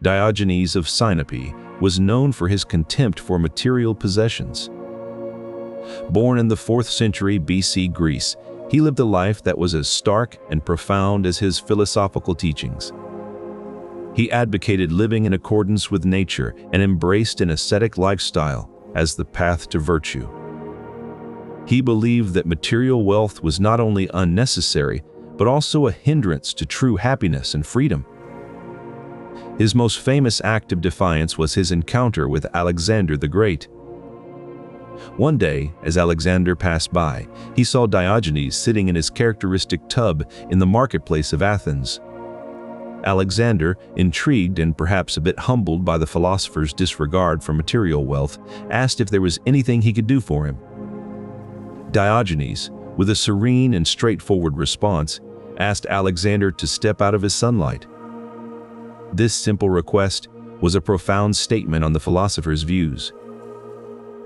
Diogenes of Sinope, was known for his contempt for material possessions. Born in the 4th century BC Greece, he lived a life that was as stark and profound as his philosophical teachings. He advocated living in accordance with nature and embraced an ascetic lifestyle as the path to virtue. He believed that material wealth was not only unnecessary, but also a hindrance to true happiness and freedom. His most famous act of defiance was his encounter with Alexander the Great. One day, as Alexander passed by, he saw Diogenes sitting in his characteristic tub in the marketplace of Athens. Alexander, intrigued and perhaps a bit humbled by the philosopher's disregard for material wealth, asked if there was anything he could do for him. Diogenes, with a serene and straightforward response, asked Alexander to step out of his sunlight. This simple request was a profound statement on the philosopher's views.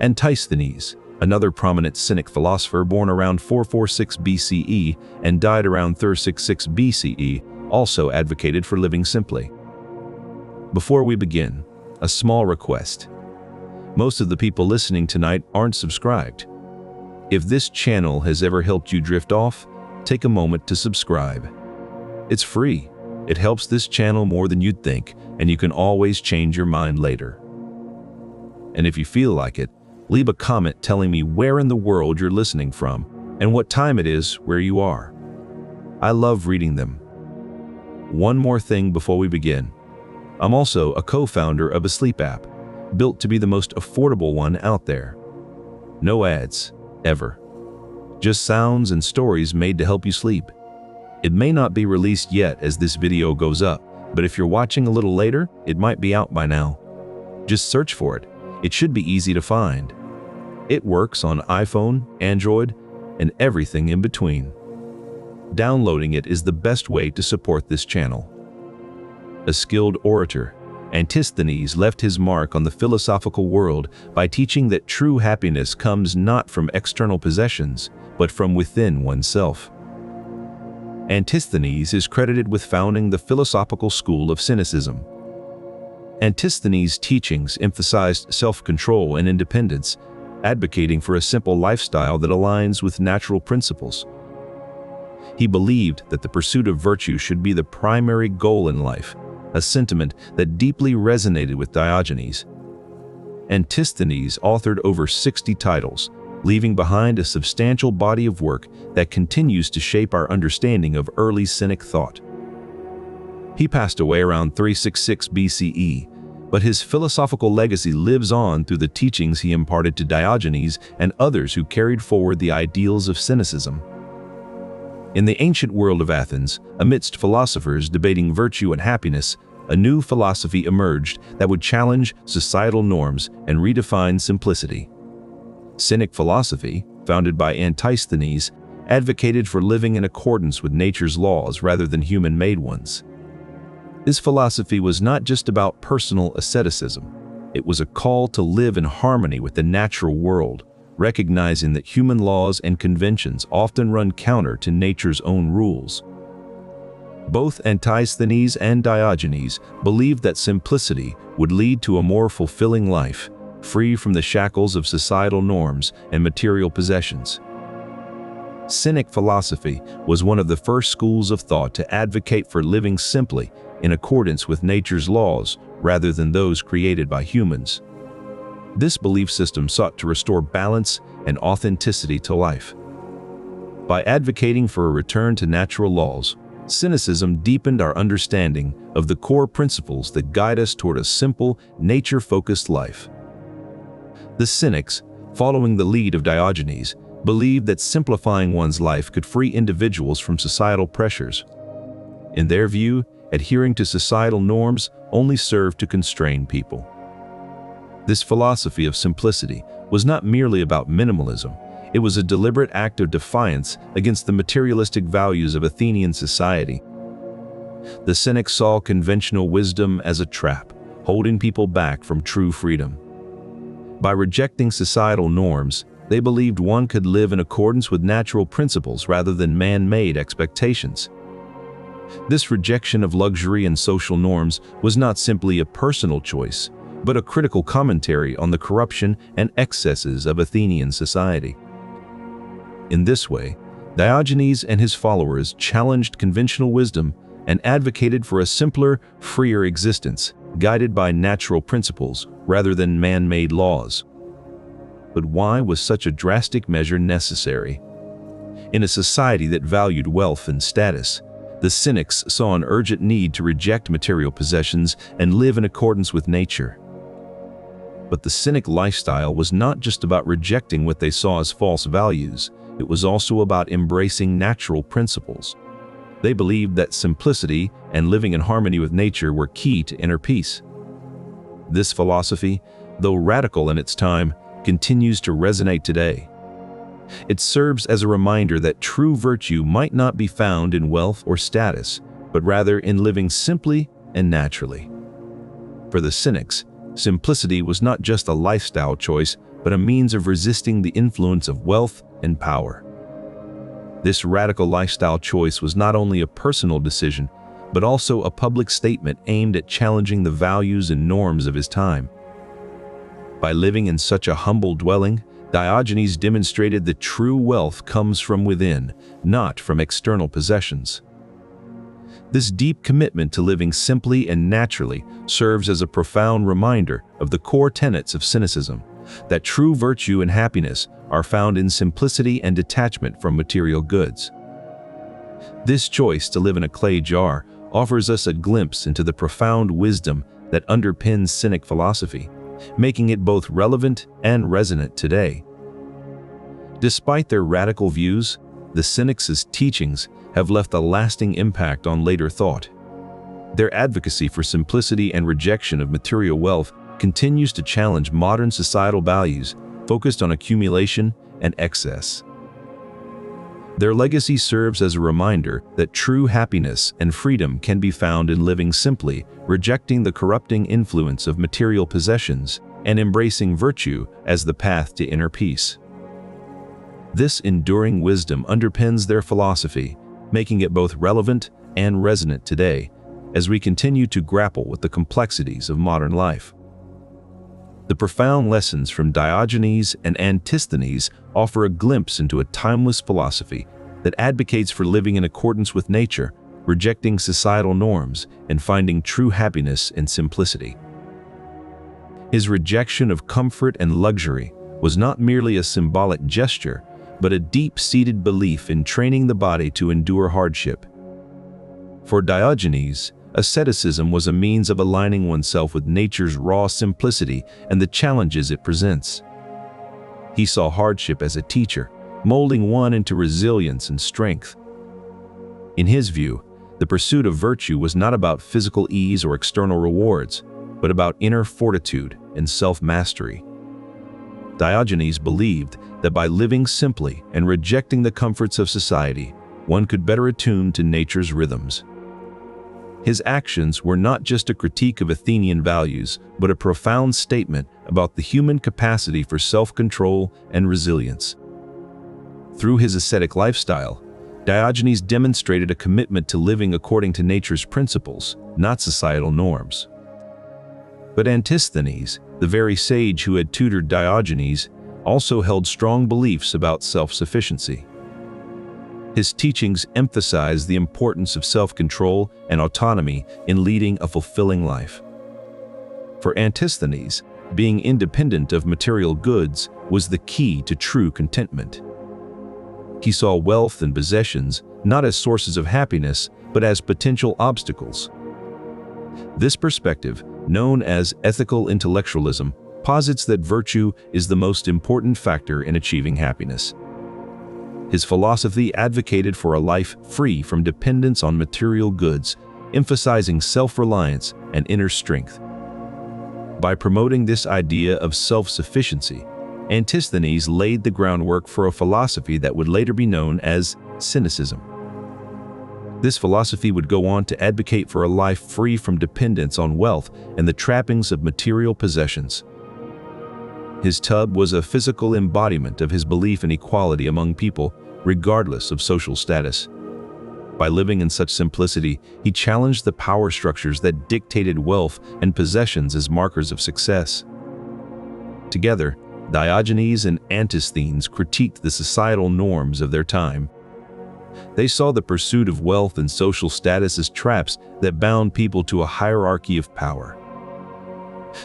Antisthenes, another prominent Cynic philosopher born around 446 BCE and died around 366 BCE, also advocated for living simply. Before we begin, a small request. Most of the people listening tonight aren't subscribed. If this channel has ever helped you drift off, take a moment to subscribe. It's free. It helps this channel more than you'd think, and you can always change your mind later. And if you feel like it, leave a comment telling me where in the world you're listening from and what time it is where you are. I love reading them. One more thing before we begin. I'm also a co-founder of a sleep app, built to be the most affordable one out there. No ads, ever. Just sounds and stories made to help you sleep. It may not be released yet as this video goes up, but if you're watching a little later, it might be out by now. Just search for it. It should be easy to find. It works on iPhone, Android, and everything in between. Downloading it is the best way to support this channel. A skilled orator, Antisthenes left his mark on the philosophical world by teaching that true happiness comes not from external possessions, but from within oneself. Antisthenes is credited with founding the philosophical school of Cynicism. Antisthenes' teachings emphasized self-control and independence, advocating for a simple lifestyle that aligns with natural principles. He believed that the pursuit of virtue should be the primary goal in life, a sentiment that deeply resonated with Diogenes. Antisthenes authored over 60 titles, leaving behind a substantial body of work that continues to shape our understanding of early Cynic thought. He passed away around 366 BCE, but his philosophical legacy lives on through the teachings he imparted to Diogenes and others who carried forward the ideals of Cynicism. In the ancient world of Athens, amidst philosophers debating virtue and happiness, a new philosophy emerged that would challenge societal norms and redefine simplicity. Cynic philosophy, founded by Antisthenes, advocated for living in accordance with nature's laws rather than human-made ones. This philosophy was not just about personal asceticism. It was a call to live in harmony with the natural world, recognizing that human laws and conventions often run counter to nature's own rules. Both Antisthenes and Diogenes believed that simplicity would lead to a more fulfilling life, free from the shackles of societal norms and material possessions. Cynic philosophy was one of the first schools of thought to advocate for living simply in accordance with nature's laws rather than those created by humans. This belief system sought to restore balance and authenticity to life. By advocating for a return to natural laws, Cynicism deepened our understanding of the core principles that guide us toward a simple, nature-focused life. The Cynics, following the lead of Diogenes, believed that simplifying one's life could free individuals from societal pressures. In their view, adhering to societal norms only served to constrain people. This philosophy of simplicity was not merely about minimalism. It was a deliberate act of defiance against the materialistic values of Athenian society. The Cynics saw conventional wisdom as a trap, holding people back from true freedom. By rejecting societal norms, they believed one could live in accordance with natural principles rather than man-made expectations. This rejection of luxury and social norms was not simply a personal choice, but a critical commentary on the corruption and excesses of Athenian society. In this way, Diogenes and his followers challenged conventional wisdom and advocated for a simpler, freer existence, guided by natural principles rather than man-made laws. But why was such a drastic measure necessary? In a society that valued wealth and status, the Cynics saw an urgent need to reject material possessions and live in accordance with nature. But the Cynic lifestyle was not just about rejecting what they saw as false values, it was also about embracing natural principles. They believed that simplicity and living in harmony with nature were key to inner peace. This philosophy, though radical in its time, continues to resonate today. It serves as a reminder that true virtue might not be found in wealth or status, but rather in living simply and naturally. For the Cynics, simplicity was not just a lifestyle choice, but a means of resisting the influence of wealth and power. This radical lifestyle choice was not only a personal decision, but also a public statement aimed at challenging the values and norms of his time. By living in such a humble dwelling, Diogenes demonstrated that true wealth comes from within, not from external possessions. This deep commitment to living simply and naturally serves as a profound reminder of the core tenets of Cynicism, that true virtue and happiness are found in simplicity and detachment from material goods. This choice to live in a clay jar offers us a glimpse into the profound wisdom that underpins Cynic philosophy, making it both relevant and resonant today. Despite their radical views, the Cynics' teachings have left a lasting impact on later thought. Their advocacy for simplicity and rejection of material wealth continues to challenge modern societal values focused on accumulation and excess. Their legacy serves as a reminder that true happiness and freedom can be found in living simply, rejecting the corrupting influence of material possessions, and embracing virtue as the path to inner peace. This enduring wisdom underpins their philosophy, making it both relevant and resonant today as we continue to grapple with the complexities of modern life. The profound lessons from Diogenes and Antisthenes offer a glimpse into a timeless philosophy that advocates for living in accordance with nature, rejecting societal norms, and finding true happiness in simplicity. His rejection of comfort and luxury was not merely a symbolic gesture, but a deep-seated belief in training the body to endure hardship. For Diogenes, asceticism was a means of aligning oneself with nature's raw simplicity and the challenges it presents. He saw hardship as a teacher, molding one into resilience and strength. In his view, the pursuit of virtue was not about physical ease or external rewards, but about inner fortitude and self-mastery. Diogenes believed that by living simply and rejecting the comforts of society, one could better attune to nature's rhythms. His actions were not just a critique of Athenian values, but a profound statement about the human capacity for self-control and resilience. Through his ascetic lifestyle, Diogenes demonstrated a commitment to living according to nature's principles, not societal norms. But Antisthenes, the very sage who had tutored Diogenes, also held strong beliefs about self-sufficiency. His teachings emphasized the importance of self-control and autonomy in leading a fulfilling life. For Antisthenes, being independent of material goods was the key to true contentment. He saw wealth and possessions not as sources of happiness, but as potential obstacles. This perspective, known as ethical intellectualism, posits that virtue is the most important factor in achieving happiness. His philosophy advocated for a life free from dependence on material goods, emphasizing self-reliance and inner strength. By promoting this idea of self-sufficiency, Antisthenes laid the groundwork for a philosophy that would later be known as Cynicism. This philosophy would go on to advocate for a life free from dependence on wealth and the trappings of material possessions. His tub was a physical embodiment of his belief in equality among people, regardless of social status. By living in such simplicity, he challenged the power structures that dictated wealth and possessions as markers of success. Together, Diogenes and Antisthenes critiqued the societal norms of their time. They saw the pursuit of wealth and social status as traps that bound people to a hierarchy of power.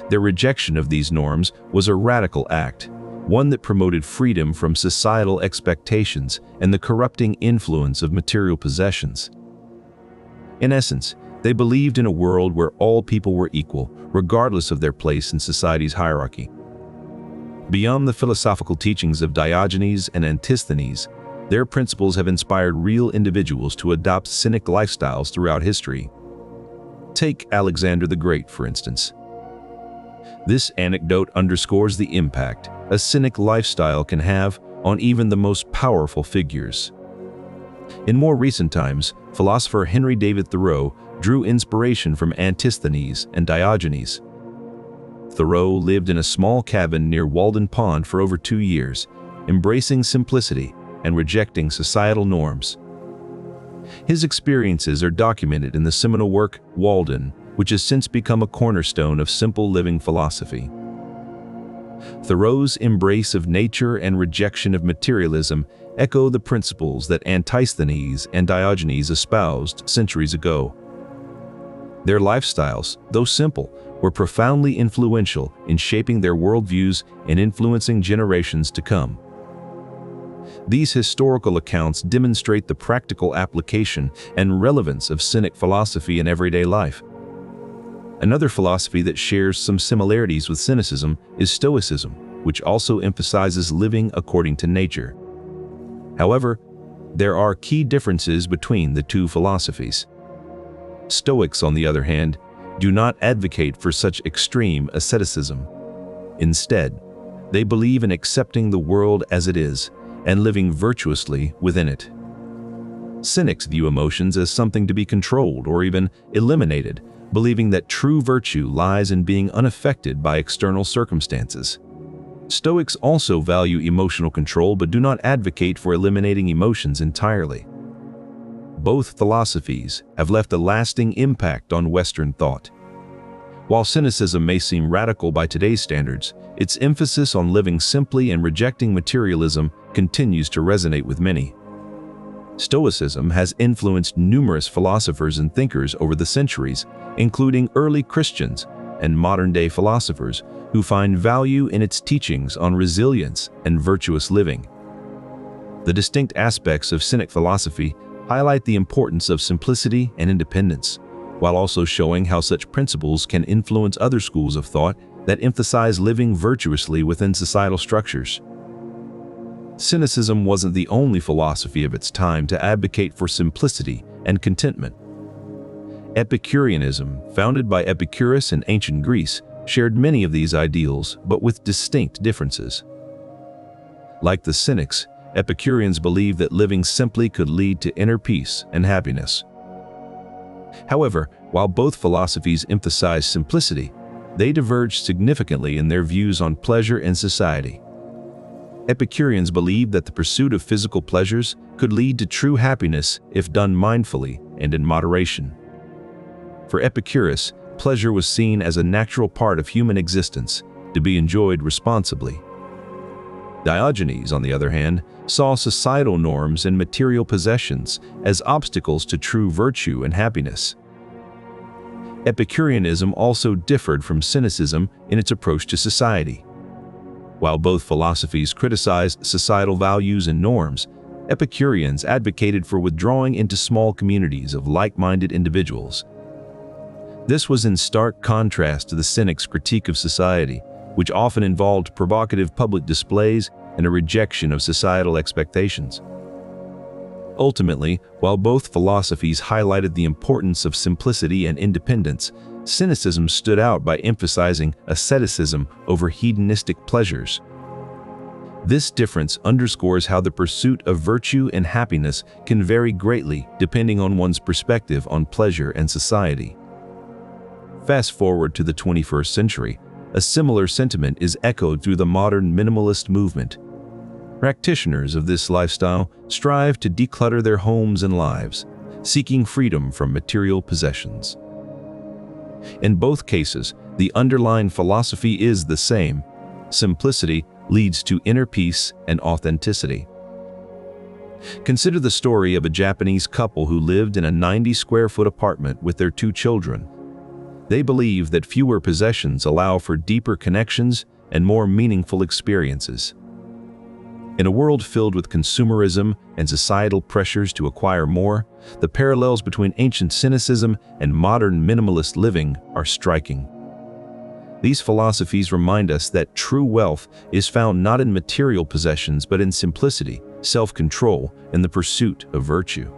Their rejection of these norms was a radical act, one that promoted freedom from societal expectations and the corrupting influence of material possessions. In essence, they believed in a world where all people were equal, regardless of their place in society's hierarchy. Beyond the philosophical teachings of Diogenes and Antisthenes, their principles have inspired real individuals to adopt Cynic lifestyles throughout history. Take Alexander the Great, for instance. This anecdote underscores the impact a Cynic lifestyle can have on even the most powerful figures. In more recent times, philosopher Henry David Thoreau drew inspiration from Antisthenes and Diogenes. Thoreau lived in a small cabin near Walden Pond for over 2 years, embracing simplicity and rejecting societal norms. His experiences are documented in the seminal work Walden, which has since become a cornerstone of simple living philosophy. Thoreau's embrace of nature and rejection of materialism echo the principles that Antisthenes and Diogenes espoused centuries ago. Their lifestyles, though simple, were profoundly influential in shaping their worldviews and influencing generations to come. These historical accounts demonstrate the practical application and relevance of Cynic philosophy in everyday life. Another philosophy that shares some similarities with Cynicism is Stoicism, which also emphasizes living according to nature. However, there are key differences between the two philosophies. Stoics, on the other hand, do not advocate for such extreme asceticism. Instead, they believe in accepting the world as it is and living virtuously within it. Cynics view emotions as something to be controlled or even eliminated, believing that true virtue lies in being unaffected by external circumstances. Stoics also value emotional control but do not advocate for eliminating emotions entirely. Both philosophies have left a lasting impact on Western thought. While Cynicism may seem radical by today's standards, its emphasis on living simply and rejecting materialism continues to resonate with many. Stoicism has influenced numerous philosophers and thinkers over the centuries, including early Christians and modern-day philosophers who find value in its teachings on resilience and virtuous living. The distinct aspects of Cynic philosophy highlight the importance of simplicity and independence, while also showing how such principles can influence other schools of thought that emphasize living virtuously within societal structures. Cynicism wasn't the only philosophy of its time to advocate for simplicity and contentment. Epicureanism, founded by Epicurus in ancient Greece, shared many of these ideals, but with distinct differences. Like the Cynics, Epicureans believed that living simply could lead to inner peace and happiness. However, while both philosophies emphasized simplicity, they diverged significantly in their views on pleasure and society. Epicureans believed that the pursuit of physical pleasures could lead to true happiness if done mindfully and in moderation. For Epicurus, pleasure was seen as a natural part of human existence, to be enjoyed responsibly. Diogenes, on the other hand, saw societal norms and material possessions as obstacles to true virtue and happiness. Epicureanism also differed from Cynicism in its approach to society. While both philosophies criticized societal values and norms, Epicureans advocated for withdrawing into small communities of like-minded individuals. This was in stark contrast to the Cynics' critique of society, which often involved provocative public displays and a rejection of societal expectations. Ultimately, while both philosophies highlighted the importance of simplicity and independence, Cynicism stood out by emphasizing asceticism over hedonistic pleasures. This difference underscores how the pursuit of virtue and happiness can vary greatly depending on one's perspective on pleasure and society. Fast forward to the 21st century, a similar sentiment is echoed through the modern minimalist movement. Practitioners of this lifestyle strive to declutter their homes and lives, seeking freedom from material possessions. In both cases, the underlying philosophy is the same. Simplicity leads to inner peace and authenticity. Consider the story of a Japanese couple who lived in a 90-square-foot apartment with their 2 children. They believe that fewer possessions allow for deeper connections and more meaningful experiences. In a world filled with consumerism and societal pressures to acquire more, the parallels between ancient cynicism and modern minimalist living are striking. These philosophies remind us that true wealth is found not in material possessions but in simplicity, self-control, and the pursuit of virtue.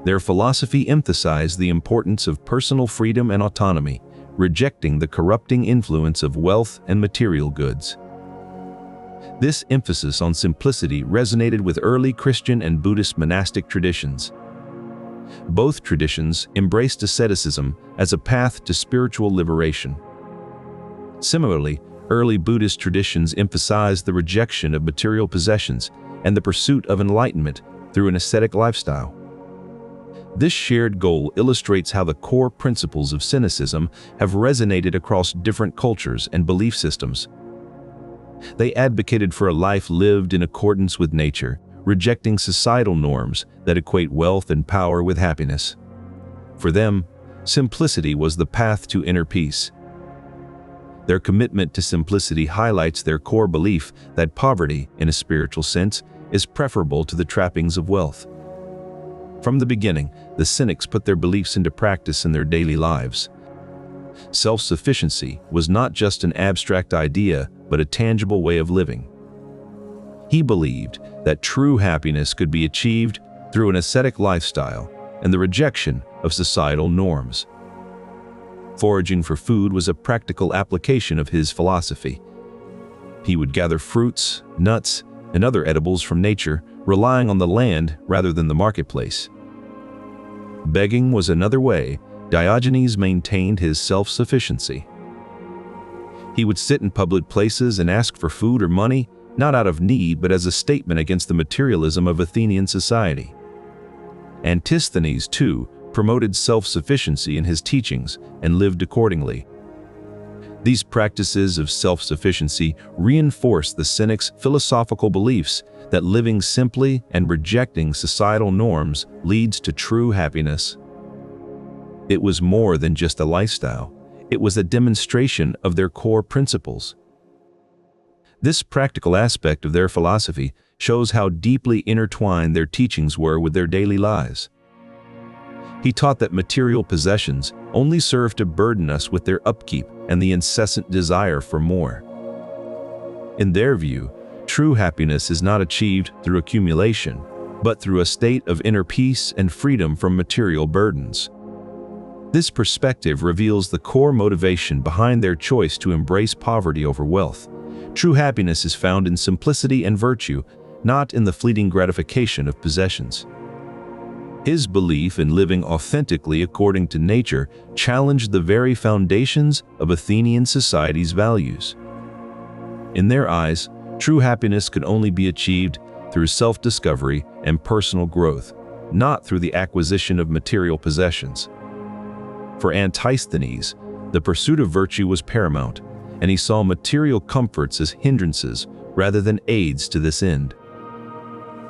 Their philosophy emphasized the importance of personal freedom and autonomy, rejecting the corrupting influence of wealth and material goods. This emphasis on simplicity resonated with early Christian and Buddhist monastic traditions. Both traditions embraced asceticism as a path to spiritual liberation. Similarly, early Buddhist traditions emphasized the rejection of material possessions and the pursuit of enlightenment through an ascetic lifestyle. This shared goal illustrates how the core principles of cynicism have resonated across different cultures and belief systems. They advocated for a life lived in accordance with nature, rejecting societal norms that equate wealth and power with happiness. For them, simplicity was the path to inner peace. Their commitment to simplicity highlights their core belief that poverty, in a spiritual sense, is preferable to the trappings of wealth. From the beginning, the Cynics put their beliefs into practice in their daily lives. Self-sufficiency was not just an abstract idea, but a tangible way of living. He believed that true happiness could be achieved through an ascetic lifestyle and the rejection of societal norms. Foraging for food was a practical application of his philosophy. He would gather fruits, nuts, and other edibles from nature, relying on the land rather than the marketplace. Begging was another way Diogenes maintained his self-sufficiency. He would sit in public places and ask for food or money, not out of need but as a statement against the materialism of Athenian society. Antisthenes, too, promoted self-sufficiency in his teachings and lived accordingly. These practices of self-sufficiency reinforce the Cynics' philosophical beliefs that living simply and rejecting societal norms leads to true happiness. It was more than just a lifestyle. It was a demonstration of their core principles. This practical aspect of their philosophy shows how deeply intertwined their teachings were with their daily lives. He taught that material possessions only serve to burden us with their upkeep and the incessant desire for more. In their view, true happiness is not achieved through accumulation, but through a state of inner peace and freedom from material burdens. This perspective reveals the core motivation behind their choice to embrace poverty over wealth. True happiness is found in simplicity and virtue, not in the fleeting gratification of possessions. His belief in living authentically according to nature challenged the very foundations of Athenian society's values. In their eyes, true happiness could only be achieved through self-discovery and personal growth, not through the acquisition of material possessions. For Antisthenes, the pursuit of virtue was paramount, and he saw material comforts as hindrances rather than aids to this end.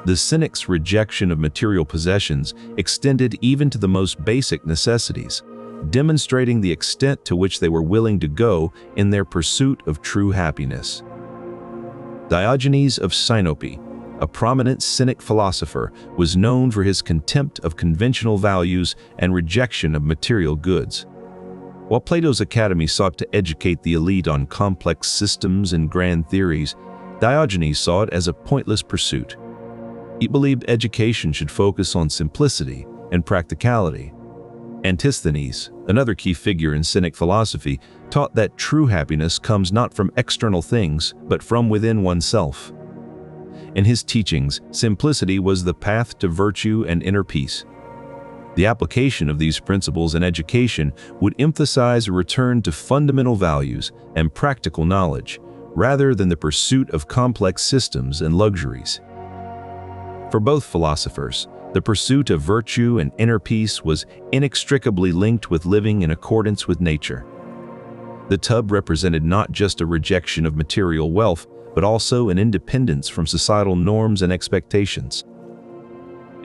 The Cynics' rejection of material possessions extended even to the most basic necessities, demonstrating the extent to which they were willing to go in their pursuit of true happiness. Diogenes of Sinope, a prominent Cynic philosopher, was known for his contempt of conventional values and rejection of material goods. While Plato's Academy sought to educate the elite on complex systems and grand theories, Diogenes saw it as a pointless pursuit. He believed education should focus on simplicity and practicality. Antisthenes, another key figure in Cynic philosophy, taught that true happiness comes not from external things, but from within oneself. In his teachings, simplicity was the path to virtue and inner peace. The application of these principles in education would emphasize a return to fundamental values and practical knowledge, rather than the pursuit of complex systems and luxuries. For both philosophers, The pursuit of virtue and inner peace was inextricably linked with living in accordance with nature. The tub represented not just a rejection of material wealth, but also an independence from societal norms and expectations.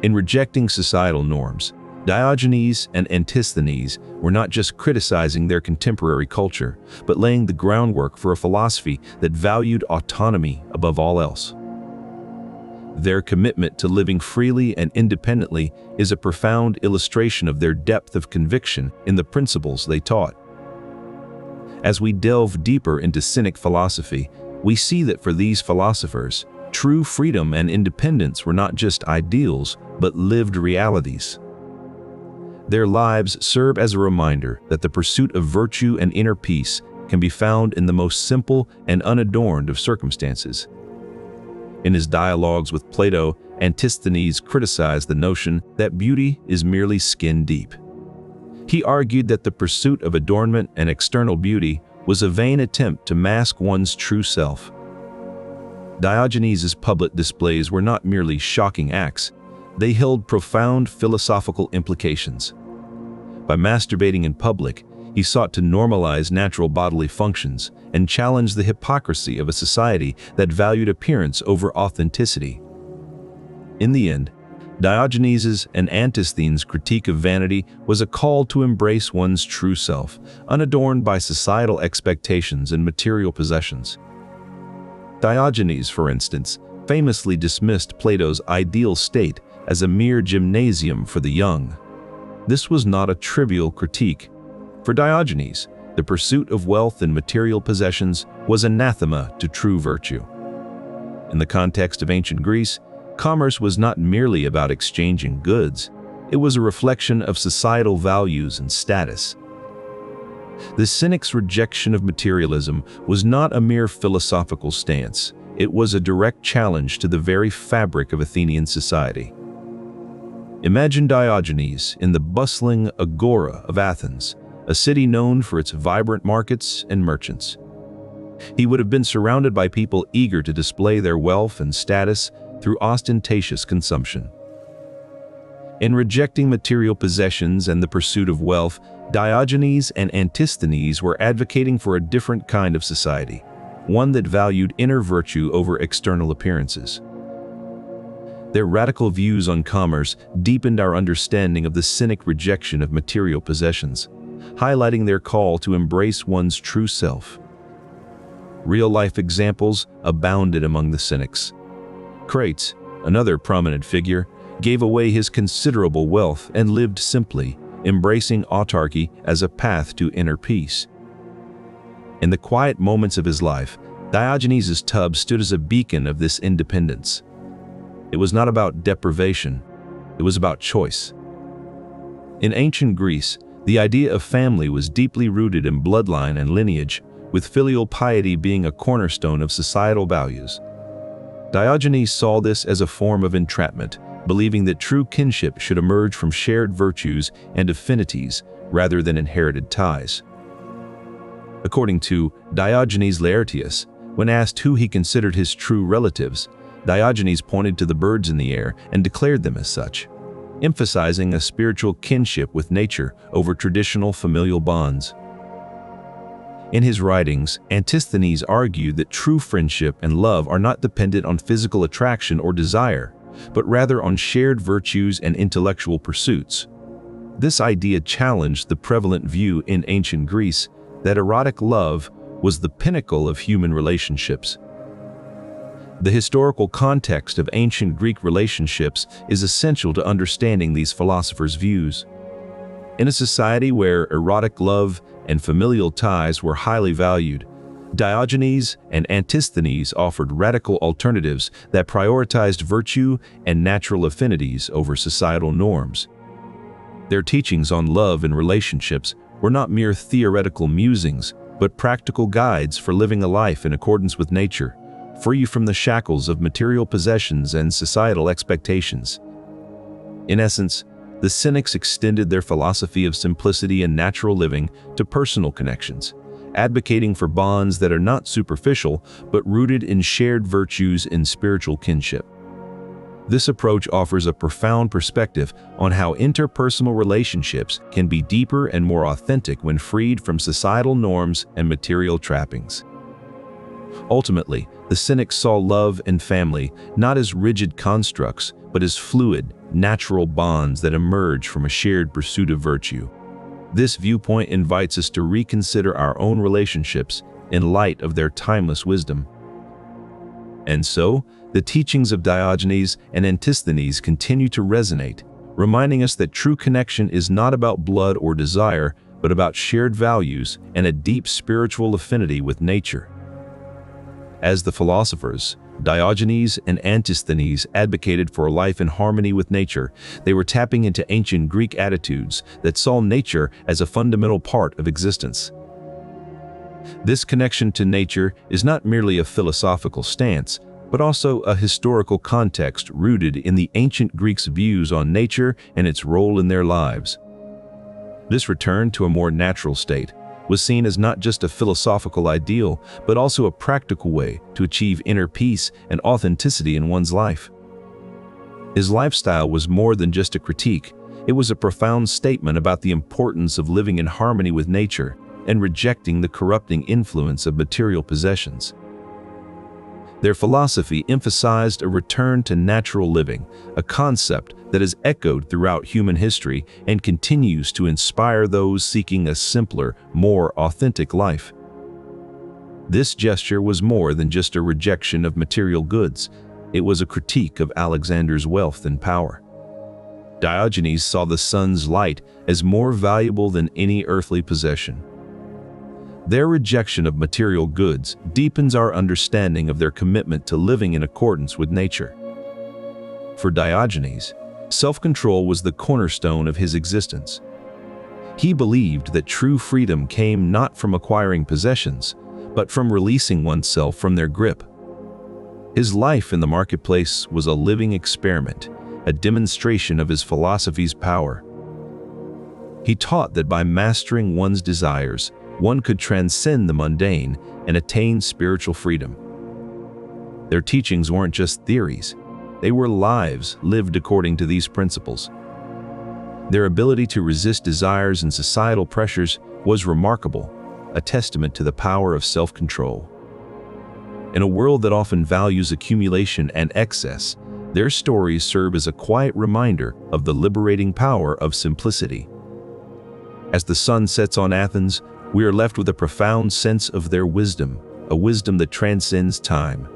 In rejecting societal norms, Diogenes and Antisthenes were not just criticizing their contemporary culture, but laying the groundwork for a philosophy that valued autonomy above all else. Their commitment to living freely and independently is a profound illustration of their depth of conviction in the principles they taught. As we delve deeper into Cynic philosophy, we see that for these philosophers, true freedom and independence were not just ideals, but lived realities. Their lives serve as a reminder that the pursuit of virtue and inner peace can be found in the most simple and unadorned of circumstances. In his dialogues with Plato, Antisthenes criticized the notion that beauty is merely skin deep. He argued that the pursuit of adornment and external beauty was a vain attempt to mask one's true self. Diogenes' public displays were not merely shocking acts, they held profound philosophical implications. By masturbating in public, he sought to normalize natural bodily functions and challenge the hypocrisy of a society that valued appearance over authenticity. In the end, Diogenes' and Antisthenes' critique of vanity was a call to embrace one's true self, unadorned by societal expectations and material possessions. Diogenes, for instance, famously dismissed Plato's ideal state as a mere gymnasium for the young. This was not a trivial critique. For Diogenes, the pursuit of wealth and material possessions was anathema to true virtue. In the context of ancient Greece, commerce was not merely about exchanging goods, it was a reflection of societal values and status. The Cynics' rejection of materialism was not a mere philosophical stance, it was a direct challenge to the very fabric of Athenian society. Imagine Diogenes in the bustling agora of Athens, a city known for its vibrant markets and merchants. He would have been surrounded by people eager to display their wealth and status through ostentatious consumption. In rejecting material possessions and the pursuit of wealth, Diogenes and Antisthenes were advocating for a different kind of society, one that valued inner virtue over external appearances. Their radical views on commerce deepened our understanding of the Cynic rejection of material possessions, highlighting their call to embrace one's true self. Real-life examples abounded among the Cynics. Crates, another prominent figure, gave away his considerable wealth and lived simply, embracing autarky as a path to inner peace. In the quiet moments of his life, Diogenes' tub stood as a beacon of this independence. It was not about deprivation, it was about choice. In ancient Greece, the idea of family was deeply rooted in bloodline and lineage, with filial piety being a cornerstone of societal values. Diogenes saw this as a form of entrapment, believing that true kinship should emerge from shared virtues and affinities rather than inherited ties. According to Diogenes Laertius, when asked who he considered his true relatives, Diogenes pointed to the birds in the air and declared them as such, emphasizing a spiritual kinship with nature over traditional familial bonds. In his writings, Antisthenes argued that true friendship and love are not dependent on physical attraction or desire, but rather on shared virtues and intellectual pursuits. This idea challenged the prevalent view in ancient Greece that erotic love was the pinnacle of human relationships. The historical context of ancient Greek relationships is essential to understanding these philosophers' views. In a society where erotic love and familial ties were highly valued, Diogenes and Antisthenes offered radical alternatives that prioritized virtue and natural affinities over societal norms. Their teachings on love and relationships were not mere theoretical musings, but practical guides for living a life in accordance with nature, free from the shackles of material possessions and societal expectations. In essence, the Cynics extended their philosophy of simplicity and natural living to personal connections, advocating for bonds that are not superficial but rooted in shared virtues and spiritual kinship. This approach offers a profound perspective on how interpersonal relationships can be deeper and more authentic when freed from societal norms and material trappings. Ultimately, the Cynics saw love and family not as rigid constructs, but as fluid, natural bonds that emerge from a shared pursuit of virtue. This viewpoint invites us to reconsider our own relationships in light of their timeless wisdom. And so, the teachings of Diogenes and Antisthenes continue to resonate, reminding us that true connection is not about blood or desire, but about shared values and a deep spiritual affinity with nature. As the philosophers, Diogenes and Antisthenes advocated for a life in harmony with nature. They were tapping into ancient Greek attitudes that saw nature as a fundamental part of existence. This connection to nature is not merely a philosophical stance, but also a historical context rooted in the ancient Greeks' views on nature and its role in their lives. This return to a more natural state was seen as not just a philosophical ideal, but also a practical way to achieve inner peace and authenticity in one's life. His lifestyle was more than just a critique. It was a profound statement about the importance of living in harmony with nature and rejecting the corrupting influence of material possessions. Their philosophy emphasized a return to natural living, a concept that has echoed throughout human history and continues to inspire those seeking a simpler, more authentic life. This gesture was more than just a rejection of material goods. It was a critique of Alexander's wealth and power. Diogenes saw the sun's light as more valuable than any earthly possession. Their rejection of material goods deepens our understanding of their commitment to living in accordance with nature. For Diogenes, self-control was the cornerstone of his existence. He believed that true freedom came not from acquiring possessions, but from releasing oneself from their grip. His life in the marketplace was a living experiment, a demonstration of his philosophy's power. He taught that by mastering one's desires, one could transcend the mundane and attain spiritual freedom. Their teachings weren't just theories, they were lives lived according to these principles. Their ability to resist desires and societal pressures was remarkable, a testament to the power of self-control. In a world that often values accumulation and excess, their stories serve as a quiet reminder of the liberating power of simplicity. As the sun sets on Athens, we are left with a profound sense of their wisdom, a wisdom that transcends time.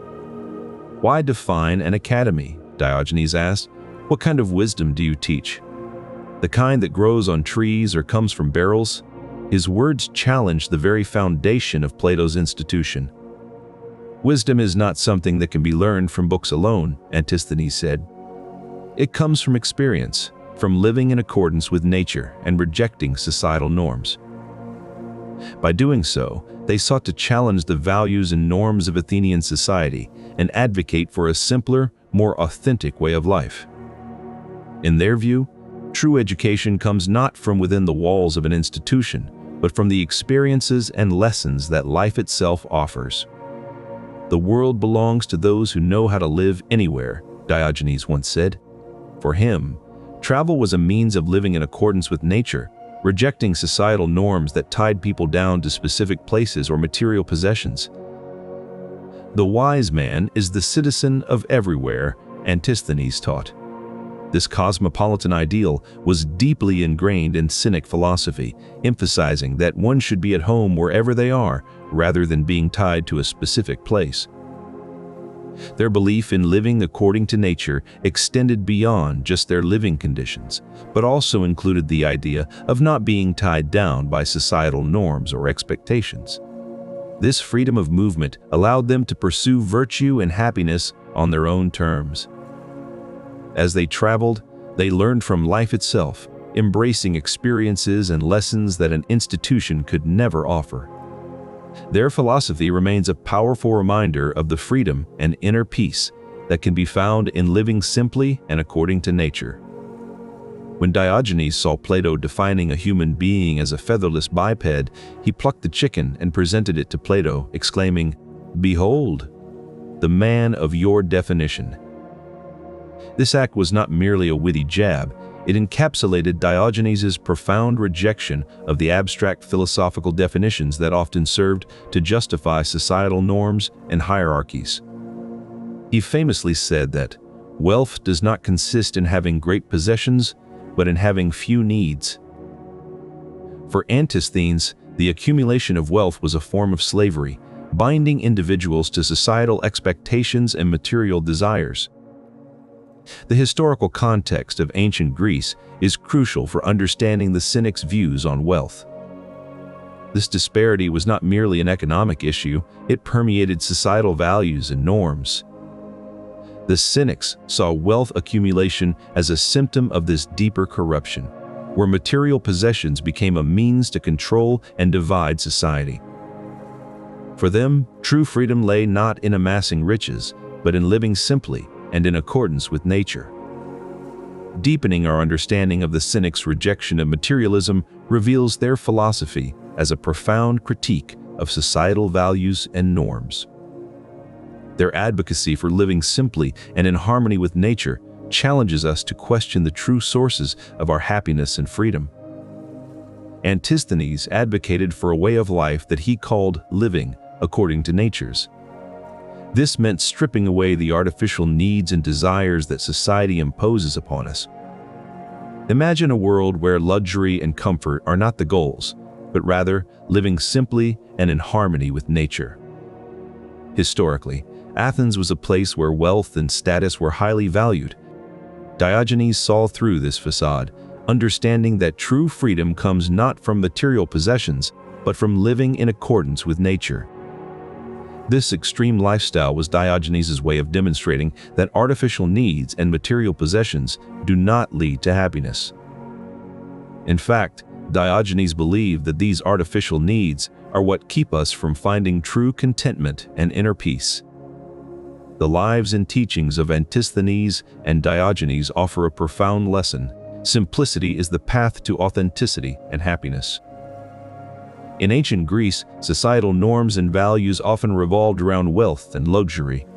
Why define an academy? Diogenes asked. What kind of wisdom do you teach? The kind that grows on trees or comes from barrels? His words challenged the very foundation of Plato's institution. Wisdom is not something that can be learned from books alone, Antisthenes said. It comes from experience, from living in accordance with nature and rejecting societal norms. By doing so, they sought to challenge the values and norms of Athenian society and advocate for a simpler, more authentic way of life. In their view, true education comes not from within the walls of an institution, but from the experiences and lessons that life itself offers. The world belongs to those who know how to live anywhere, Diogenes once said. For him, travel was a means of living in accordance with nature, rejecting societal norms that tied people down to specific places or material possessions. The wise man is the citizen of everywhere, Antisthenes taught. This cosmopolitan ideal was deeply ingrained in Cynic philosophy, emphasizing that one should be at home wherever they are, rather than being tied to a specific place. Their belief in living according to nature extended beyond just their living conditions, but also included the idea of not being tied down by societal norms or expectations. This freedom of movement allowed them to pursue virtue and happiness on their own terms. As they traveled, they learned from life itself, embracing experiences and lessons that an institution could never offer. Their philosophy remains a powerful reminder of the freedom and inner peace that can be found in living simply and according to nature. When Diogenes saw Plato defining a human being as a featherless biped, he plucked the chicken and presented it to Plato, exclaiming, "Behold, the man of your definition." This act was not merely a witty jab, it encapsulated Diogenes' profound rejection of the abstract philosophical definitions that often served to justify societal norms and hierarchies. He famously said that wealth does not consist in having great possessions, but in having few needs. For Antisthenes, the accumulation of wealth was a form of slavery, binding individuals to societal expectations and material desires. The historical context of ancient Greece is crucial for understanding the Cynics' views on wealth. This disparity was not merely an economic issue, it permeated societal values and norms. The Cynics saw wealth accumulation as a symptom of this deeper corruption, where material possessions became a means to control and divide society. For them, true freedom lay not in amassing riches, but in living simply and in accordance with nature. Deepening our understanding of the Cynics' rejection of materialism reveals their philosophy as a profound critique of societal values and norms. Their advocacy for living simply and in harmony with nature challenges us to question the true sources of our happiness and freedom. Antisthenes advocated for a way of life that he called living according to nature's. This meant stripping away the artificial needs and desires that society imposes upon us. Imagine a world where luxury and comfort are not the goals, but rather living simply and in harmony with nature. Historically, Athens was a place where wealth and status were highly valued. Diogenes saw through this facade, understanding that true freedom comes not from material possessions, but from living in accordance with nature. This extreme lifestyle was Diogenes' way of demonstrating that artificial needs and material possessions do not lead to happiness. In fact, Diogenes believed that these artificial needs are what keep us from finding true contentment and inner peace. The lives and teachings of Antisthenes and Diogenes offer a profound lesson. Simplicity is the path to authenticity and happiness. In ancient Greece, societal norms and values often revolved around wealth and luxury.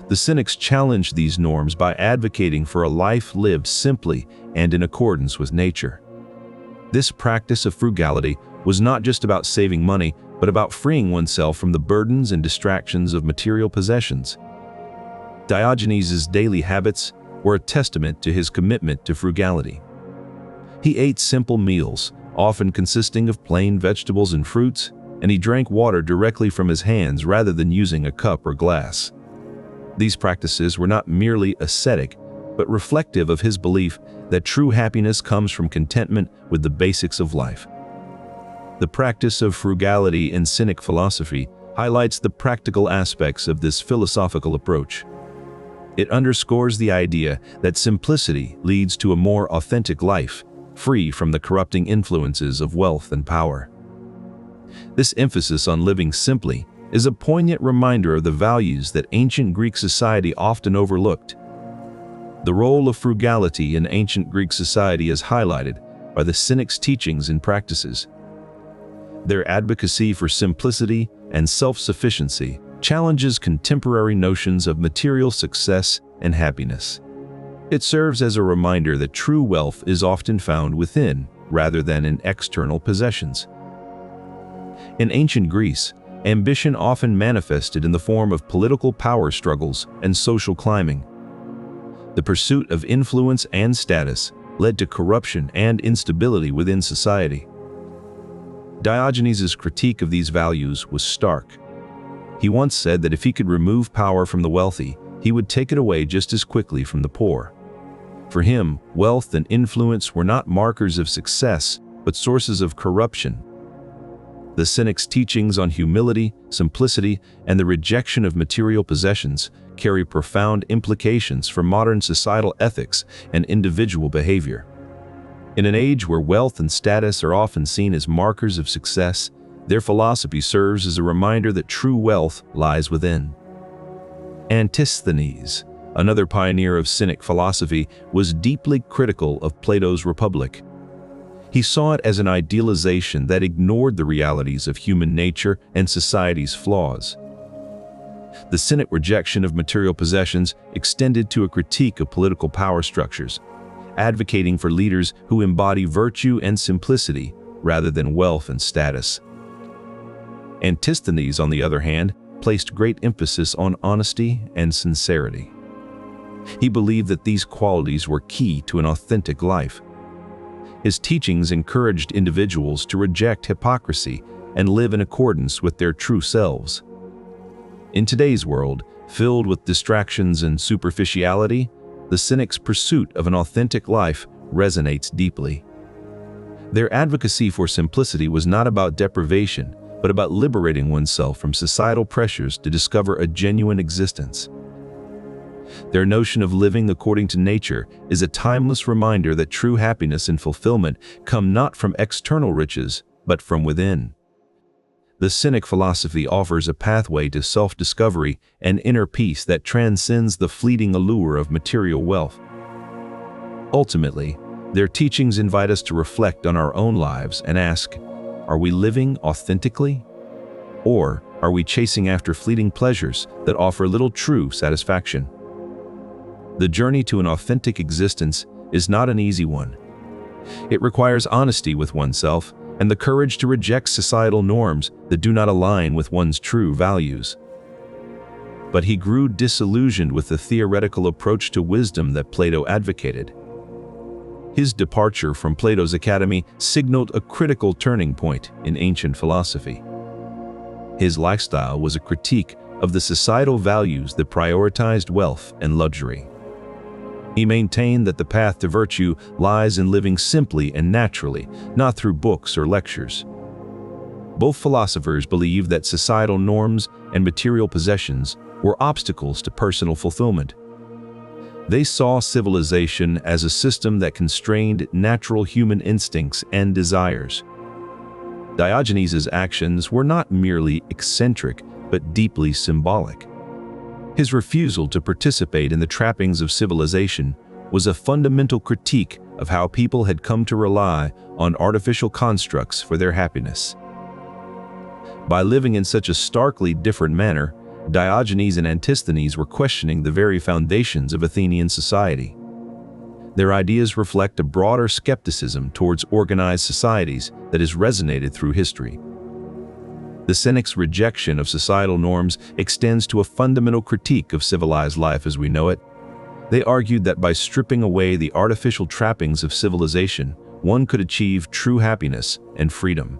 The Cynics challenged these norms by advocating for a life lived simply and in accordance with nature. This practice of frugality was not just about saving money, but about freeing oneself from the burdens and distractions of material possessions. Diogenes' daily habits were a testament to his commitment to frugality. He ate simple meals, often consisting of plain vegetables and fruits, and he drank water directly from his hands rather than using a cup or glass. These practices were not merely ascetic, but reflective of his belief that true happiness comes from contentment with the basics of life. The practice of frugality in Cynic philosophy highlights the practical aspects of this philosophical approach. It underscores the idea that simplicity leads to a more authentic life, free from the corrupting influences of wealth and power. This emphasis on living simply is a poignant reminder of the values that ancient Greek society often overlooked. The role of frugality in ancient Greek society is highlighted by the Cynics' teachings and practices. Their advocacy for simplicity and self-sufficiency challenges contemporary notions of material success and happiness. It serves as a reminder that true wealth is often found within, rather than in external possessions. In ancient Greece, ambition often manifested in the form of political power struggles and social climbing. The pursuit of influence and status led to corruption and instability within society. Diogenes' critique of these values was stark. He once said that if he could remove power from the wealthy, he would take it away just as quickly from the poor. For him, wealth and influence were not markers of success, but sources of corruption. The Cynics' teachings on humility, simplicity, and the rejection of material possessions carry profound implications for modern societal ethics and individual behavior. In an age where wealth and status are often seen as markers of success, their philosophy serves as a reminder that true wealth lies within. Antisthenes, another pioneer of Cynic philosophy, was deeply critical of Plato's Republic. He saw it as an idealization that ignored the realities of human nature and society's flaws. The Cynic rejection of material possessions extended to a critique of political power structures, advocating for leaders who embody virtue and simplicity rather than wealth and status. Antisthenes, on the other hand, placed great emphasis on honesty and sincerity. He believed that these qualities were key to an authentic life. His teachings encouraged individuals to reject hypocrisy and live in accordance with their true selves. In today's world, filled with distractions and superficiality, the Cynics' pursuit of an authentic life resonates deeply. Their advocacy for simplicity was not about deprivation, but about liberating oneself from societal pressures to discover a genuine existence. Their notion of living according to nature is a timeless reminder that true happiness and fulfillment come not from external riches, but from within. The Cynic philosophy offers a pathway to self-discovery and inner peace that transcends the fleeting allure of material wealth. Ultimately, their teachings invite us to reflect on our own lives and ask, are we living authentically? Or are we chasing after fleeting pleasures that offer little true satisfaction? The journey to an authentic existence is not an easy one. It requires honesty with oneself and the courage to reject societal norms that do not align with one's true values. But he grew disillusioned with the theoretical approach to wisdom that Plato advocated. His departure from Plato's academy signaled a critical turning point in ancient philosophy. His lifestyle was a critique of the societal values that prioritized wealth and luxury. He maintained that the path to virtue lies in living simply and naturally, not through books or lectures. Both philosophers believed that societal norms and material possessions were obstacles to personal fulfillment. They saw civilization as a system that constrained natural human instincts and desires. Diogenes' actions were not merely eccentric, but deeply symbolic. His refusal to participate in the trappings of civilization was a fundamental critique of how people had come to rely on artificial constructs for their happiness. By living in such a starkly different manner, Diogenes and Antisthenes were questioning the very foundations of Athenian society. Their ideas reflect a broader skepticism towards organized societies that has resonated through history. The Cynics' rejection of societal norms extends to a fundamental critique of civilized life as we know it. They argued that by stripping away the artificial trappings of civilization, one could achieve true happiness and freedom.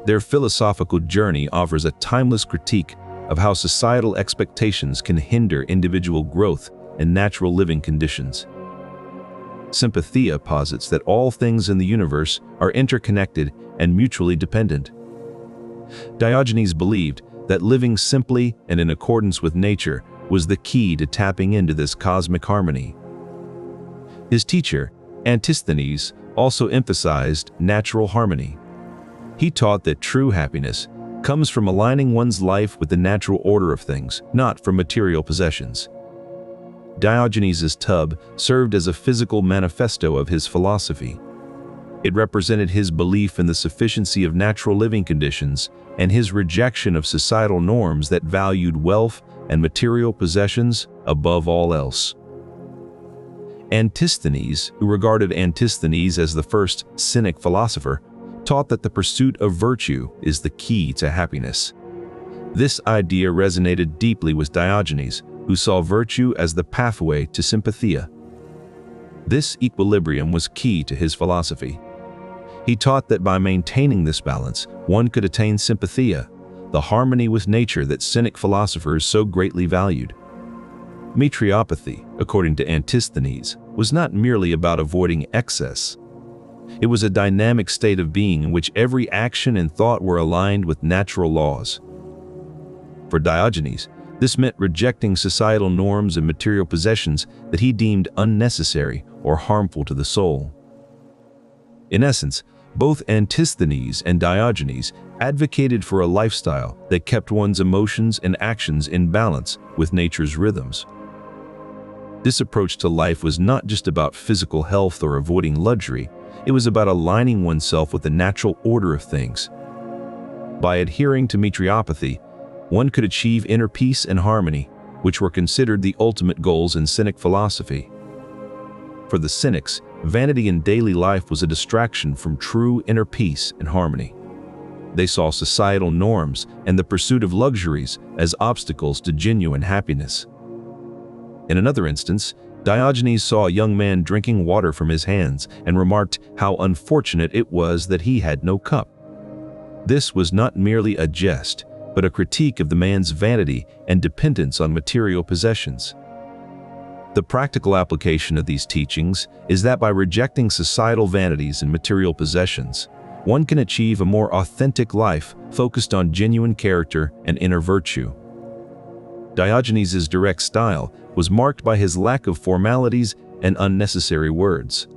Their philosophical journey offers a timeless critique of how societal expectations can hinder individual growth and natural living conditions. Sympatheia posits that all things in the universe are interconnected and mutually dependent. Diogenes believed that living simply and in accordance with nature was the key to tapping into this cosmic harmony. His teacher, Antisthenes, also emphasized natural harmony. He taught that true happiness comes from aligning one's life with the natural order of things, not from material possessions. Diogenes' tub served as a physical manifesto of his philosophy. It represented his belief in the sufficiency of natural living conditions and his rejection of societal norms that valued wealth and material possessions above all else. Antisthenes, who regarded Antisthenes as the first Cynic philosopher, taught that the pursuit of virtue is the key to happiness. This idea resonated deeply with Diogenes, who saw virtue as the pathway to Sympatheia. This equilibrium was key to his philosophy. He taught that by maintaining this balance, one could attain Sympatheia, the harmony with nature that Cynic philosophers so greatly valued. Metriopathy, according to Antisthenes, was not merely about avoiding excess. It was a dynamic state of being in which every action and thought were aligned with natural laws. For Diogenes, this meant rejecting societal norms and material possessions that he deemed unnecessary or harmful to the soul. In essence, both Antisthenes and Diogenes advocated for a lifestyle that kept one's emotions and actions in balance with nature's rhythms. This approach to life was not just about physical health or avoiding luxury, it was about aligning oneself with the natural order of things. By adhering to Metriopathy, one could achieve inner peace and harmony, which were considered the ultimate goals in Cynic philosophy. For the Cynics, vanity in daily life was a distraction from true inner peace and harmony. They saw societal norms and the pursuit of luxuries as obstacles to genuine happiness. In another instance, Diogenes saw a young man drinking water from his hands and remarked how unfortunate it was that he had no cup. This was not merely a jest, but a critique of the man's vanity and dependence on material possessions. The practical application of these teachings is that by rejecting societal vanities and material possessions, one can achieve a more authentic life focused on genuine character and inner virtue. Diogenes' direct style was marked by his lack of formalities and unnecessary words.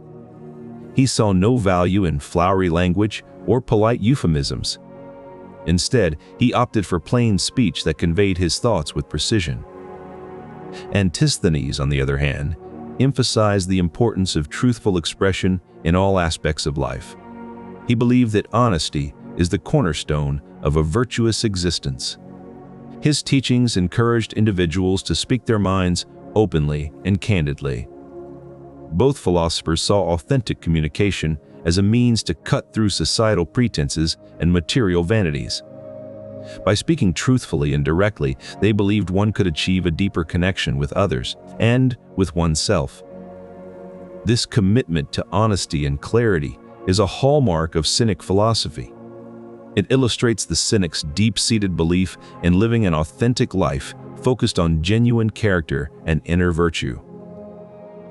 He saw no value in flowery language or polite euphemisms. Instead, he opted for plain speech that conveyed his thoughts with precision. Antisthenes, on the other hand, emphasized the importance of truthful expression in all aspects of life. He believed that honesty is the cornerstone of a virtuous existence. His teachings encouraged individuals to speak their minds openly and candidly. Both philosophers saw authentic communication as a means to cut through societal pretenses and material vanities. By speaking truthfully and directly, they believed one could achieve a deeper connection with others and with oneself. This commitment to honesty and clarity is a hallmark of Cynic philosophy. It illustrates the Cynic's deep-seated belief in living an authentic life focused on genuine character and inner virtue.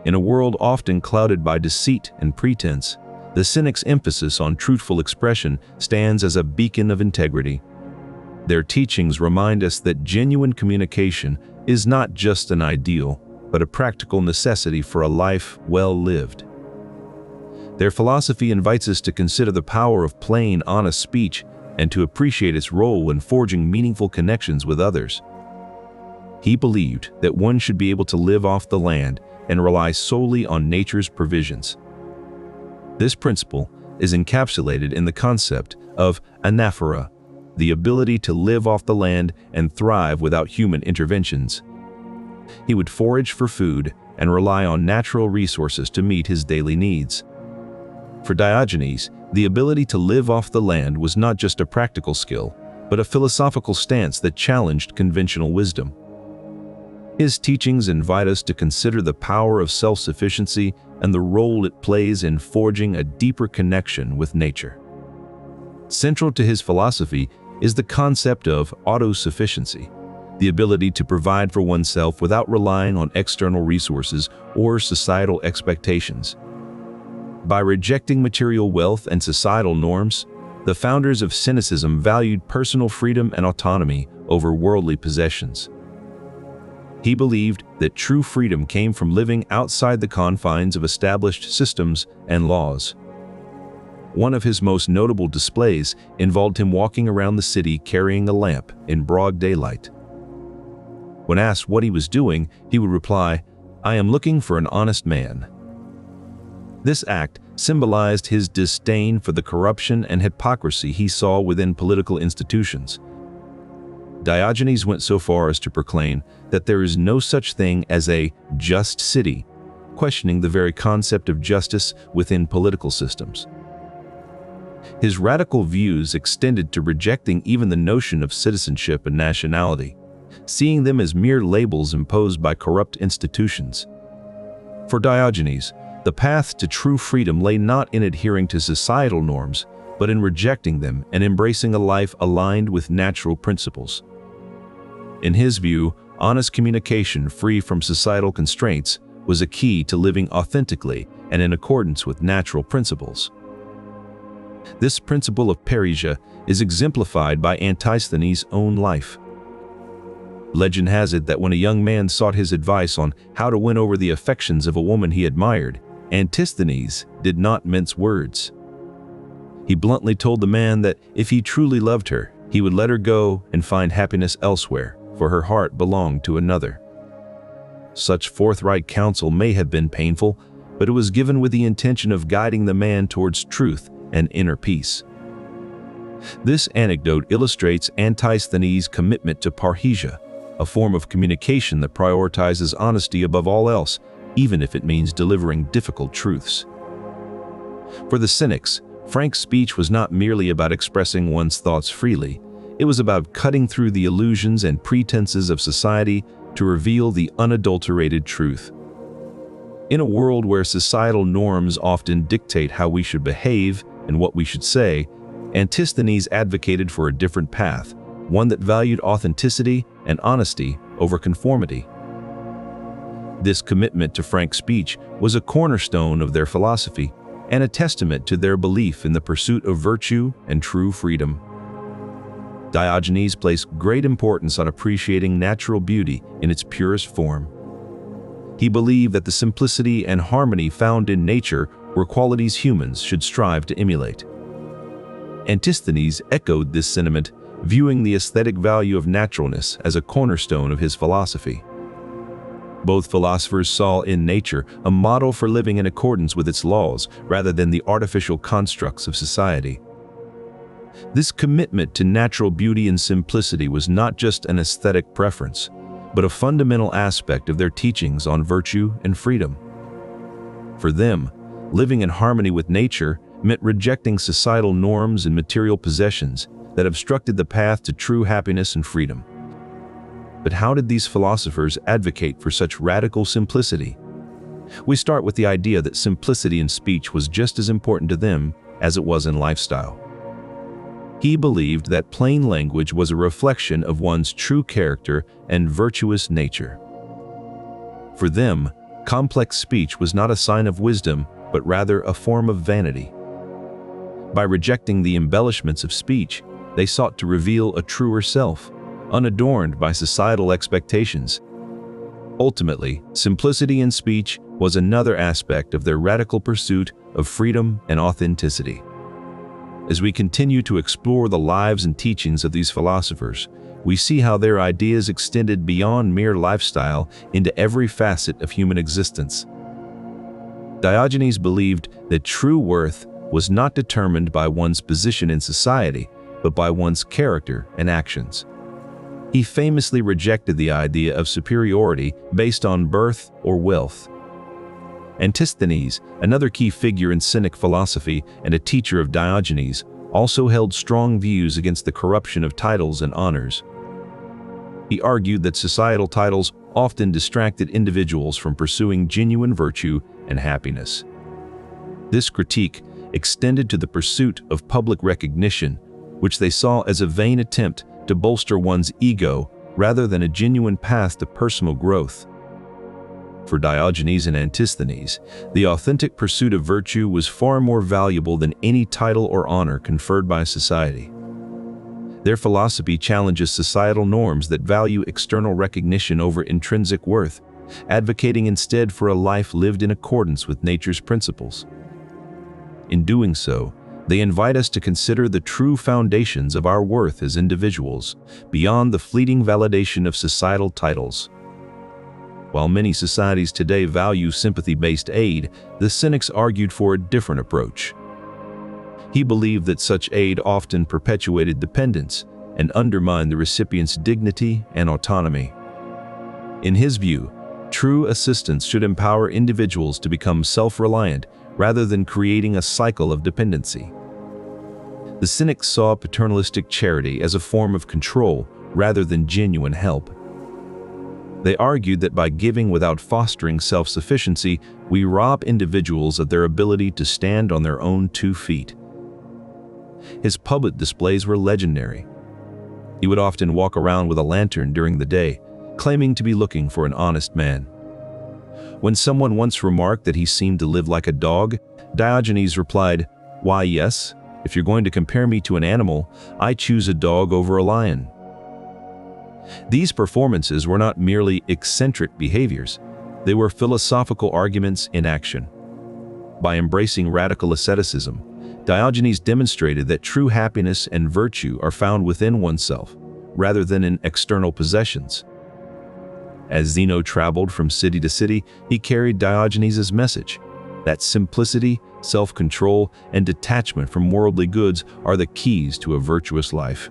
In a world often clouded by deceit and pretense, the Cynic's emphasis on truthful expression stands as a beacon of integrity. Their teachings remind us that genuine communication is not just an ideal, but a practical necessity for a life well lived. Their philosophy invites us to consider the power of plain, honest speech and to appreciate its role in forging meaningful connections with others. He believed that one should be able to live off the land and rely solely on nature's provisions. This principle is encapsulated in the concept of Anaphora, the ability to live off the land and thrive without human interventions. He would forage for food and rely on natural resources to meet his daily needs. For Diogenes, the ability to live off the land was not just a practical skill, but a philosophical stance that challenged conventional wisdom. His teachings invite us to consider the power of self-sufficiency and the role it plays in forging a deeper connection with nature. Central to his philosophy is the concept of autosufficiency, the ability to provide for oneself without relying on external resources or societal expectations. By rejecting material wealth and societal norms, the founders of Cynicism valued personal freedom and autonomy over worldly possessions. He believed that true freedom came from living outside the confines of established systems and laws. One of his most notable displays involved him walking around the city carrying a lamp in broad daylight. When asked what he was doing, he would reply, "I am looking for an honest man." This act symbolized his disdain for the corruption and hypocrisy he saw within political institutions. Diogenes went so far as to proclaim that there is no such thing as a just city, questioning the very concept of justice within political systems. His radical views extended to rejecting even the notion of citizenship and nationality, seeing them as mere labels imposed by corrupt institutions. For Diogenes, the path to true freedom lay not in adhering to societal norms, but in rejecting them and embracing a life aligned with natural principles. In his view, honest communication free from societal constraints was a key to living authentically and in accordance with natural principles. This principle of Parrhesia is exemplified by Antisthenes' own life. Legend has it that when a young man sought his advice on how to win over the affections of a woman he admired, Antisthenes did not mince words. He bluntly told the man that if he truly loved her, he would let her go and find happiness elsewhere, for her heart belonged to another. Such forthright counsel may have been painful, but it was given with the intention of guiding the man towards truth and inner peace. This anecdote illustrates Antisthenes' commitment to Parrhesia, a form of communication that prioritizes honesty above all else, even if it means delivering difficult truths. For the Cynics, frank speech was not merely about expressing one's thoughts freely. It was about cutting through the illusions and pretenses of society to reveal the unadulterated truth. In a world where societal norms often dictate how we should behave and what we should say, Antisthenes advocated for a different path, one that valued authenticity and honesty over conformity. This commitment to frank speech was a cornerstone of their philosophy and a testament to their belief in the pursuit of virtue and true freedom. Diogenes placed great importance on appreciating natural beauty in its purest form. He believed that the simplicity and harmony found in nature were qualities humans should strive to emulate. Antisthenes echoed this sentiment, viewing the aesthetic value of naturalness as a cornerstone of his philosophy. Both philosophers saw in nature a model for living in accordance with its laws rather than the artificial constructs of society. This commitment to natural beauty and simplicity was not just an aesthetic preference, but a fundamental aspect of their teachings on virtue and freedom. For them, living in harmony with nature meant rejecting societal norms and material possessions that obstructed the path to true happiness and freedom. But how did these philosophers advocate for such radical simplicity? We start with the idea that simplicity in speech was just as important to them as it was in lifestyle. He believed that plain language was a reflection of one's true character and virtuous nature. For them, complex speech was not a sign of wisdom, but rather a form of vanity. By rejecting the embellishments of speech, they sought to reveal a truer self, unadorned by societal expectations. Ultimately, simplicity in speech was another aspect of their radical pursuit of freedom and authenticity. As we continue to explore the lives and teachings of these philosophers, we see how their ideas extended beyond mere lifestyle into every facet of human existence. Diogenes believed that true worth was not determined by one's position in society, but by one's character and actions. He famously rejected the idea of superiority based on birth or wealth. Antisthenes, another key figure in Cynic philosophy and a teacher of Diogenes, also held strong views against the corruption of titles and honors. He argued that societal titles often distracted individuals from pursuing genuine virtue and happiness. This critique extended to the pursuit of public recognition, which they saw as a vain attempt to bolster one's ego rather than a genuine path to personal growth. For Diogenes and Antisthenes, the authentic pursuit of virtue was far more valuable than any title or honor conferred by society. Their philosophy challenges societal norms that value external recognition over intrinsic worth, advocating instead for a life lived in accordance with nature's principles. In doing so, they invite us to consider the true foundations of our worth as individuals, beyond the fleeting validation of societal titles. While many societies today value sympathy-based aid, the Cynics argued for a different approach. He believed that such aid often perpetuated dependence and undermined the recipient's dignity and autonomy. In his view, true assistance should empower individuals to become self-reliant rather than creating a cycle of dependency. The Cynics saw paternalistic charity as a form of control rather than genuine help. They argued that by giving without fostering self-sufficiency, we rob individuals of their ability to stand on their own 2 feet. His public displays were legendary. He would often walk around with a lantern during the day, claiming to be looking for an honest man. When someone once remarked that he seemed to live like a dog, Diogenes replied, "Why, yes, if you're going to compare me to an animal, I choose a dog over a lion." These performances were not merely eccentric behaviors, they were philosophical arguments in action. By embracing radical asceticism, Diogenes demonstrated that true happiness and virtue are found within oneself, rather than in external possessions. As Zeno traveled from city to city, he carried Diogenes' message. that simplicity, self-control, and detachment from worldly goods are the keys to a virtuous life.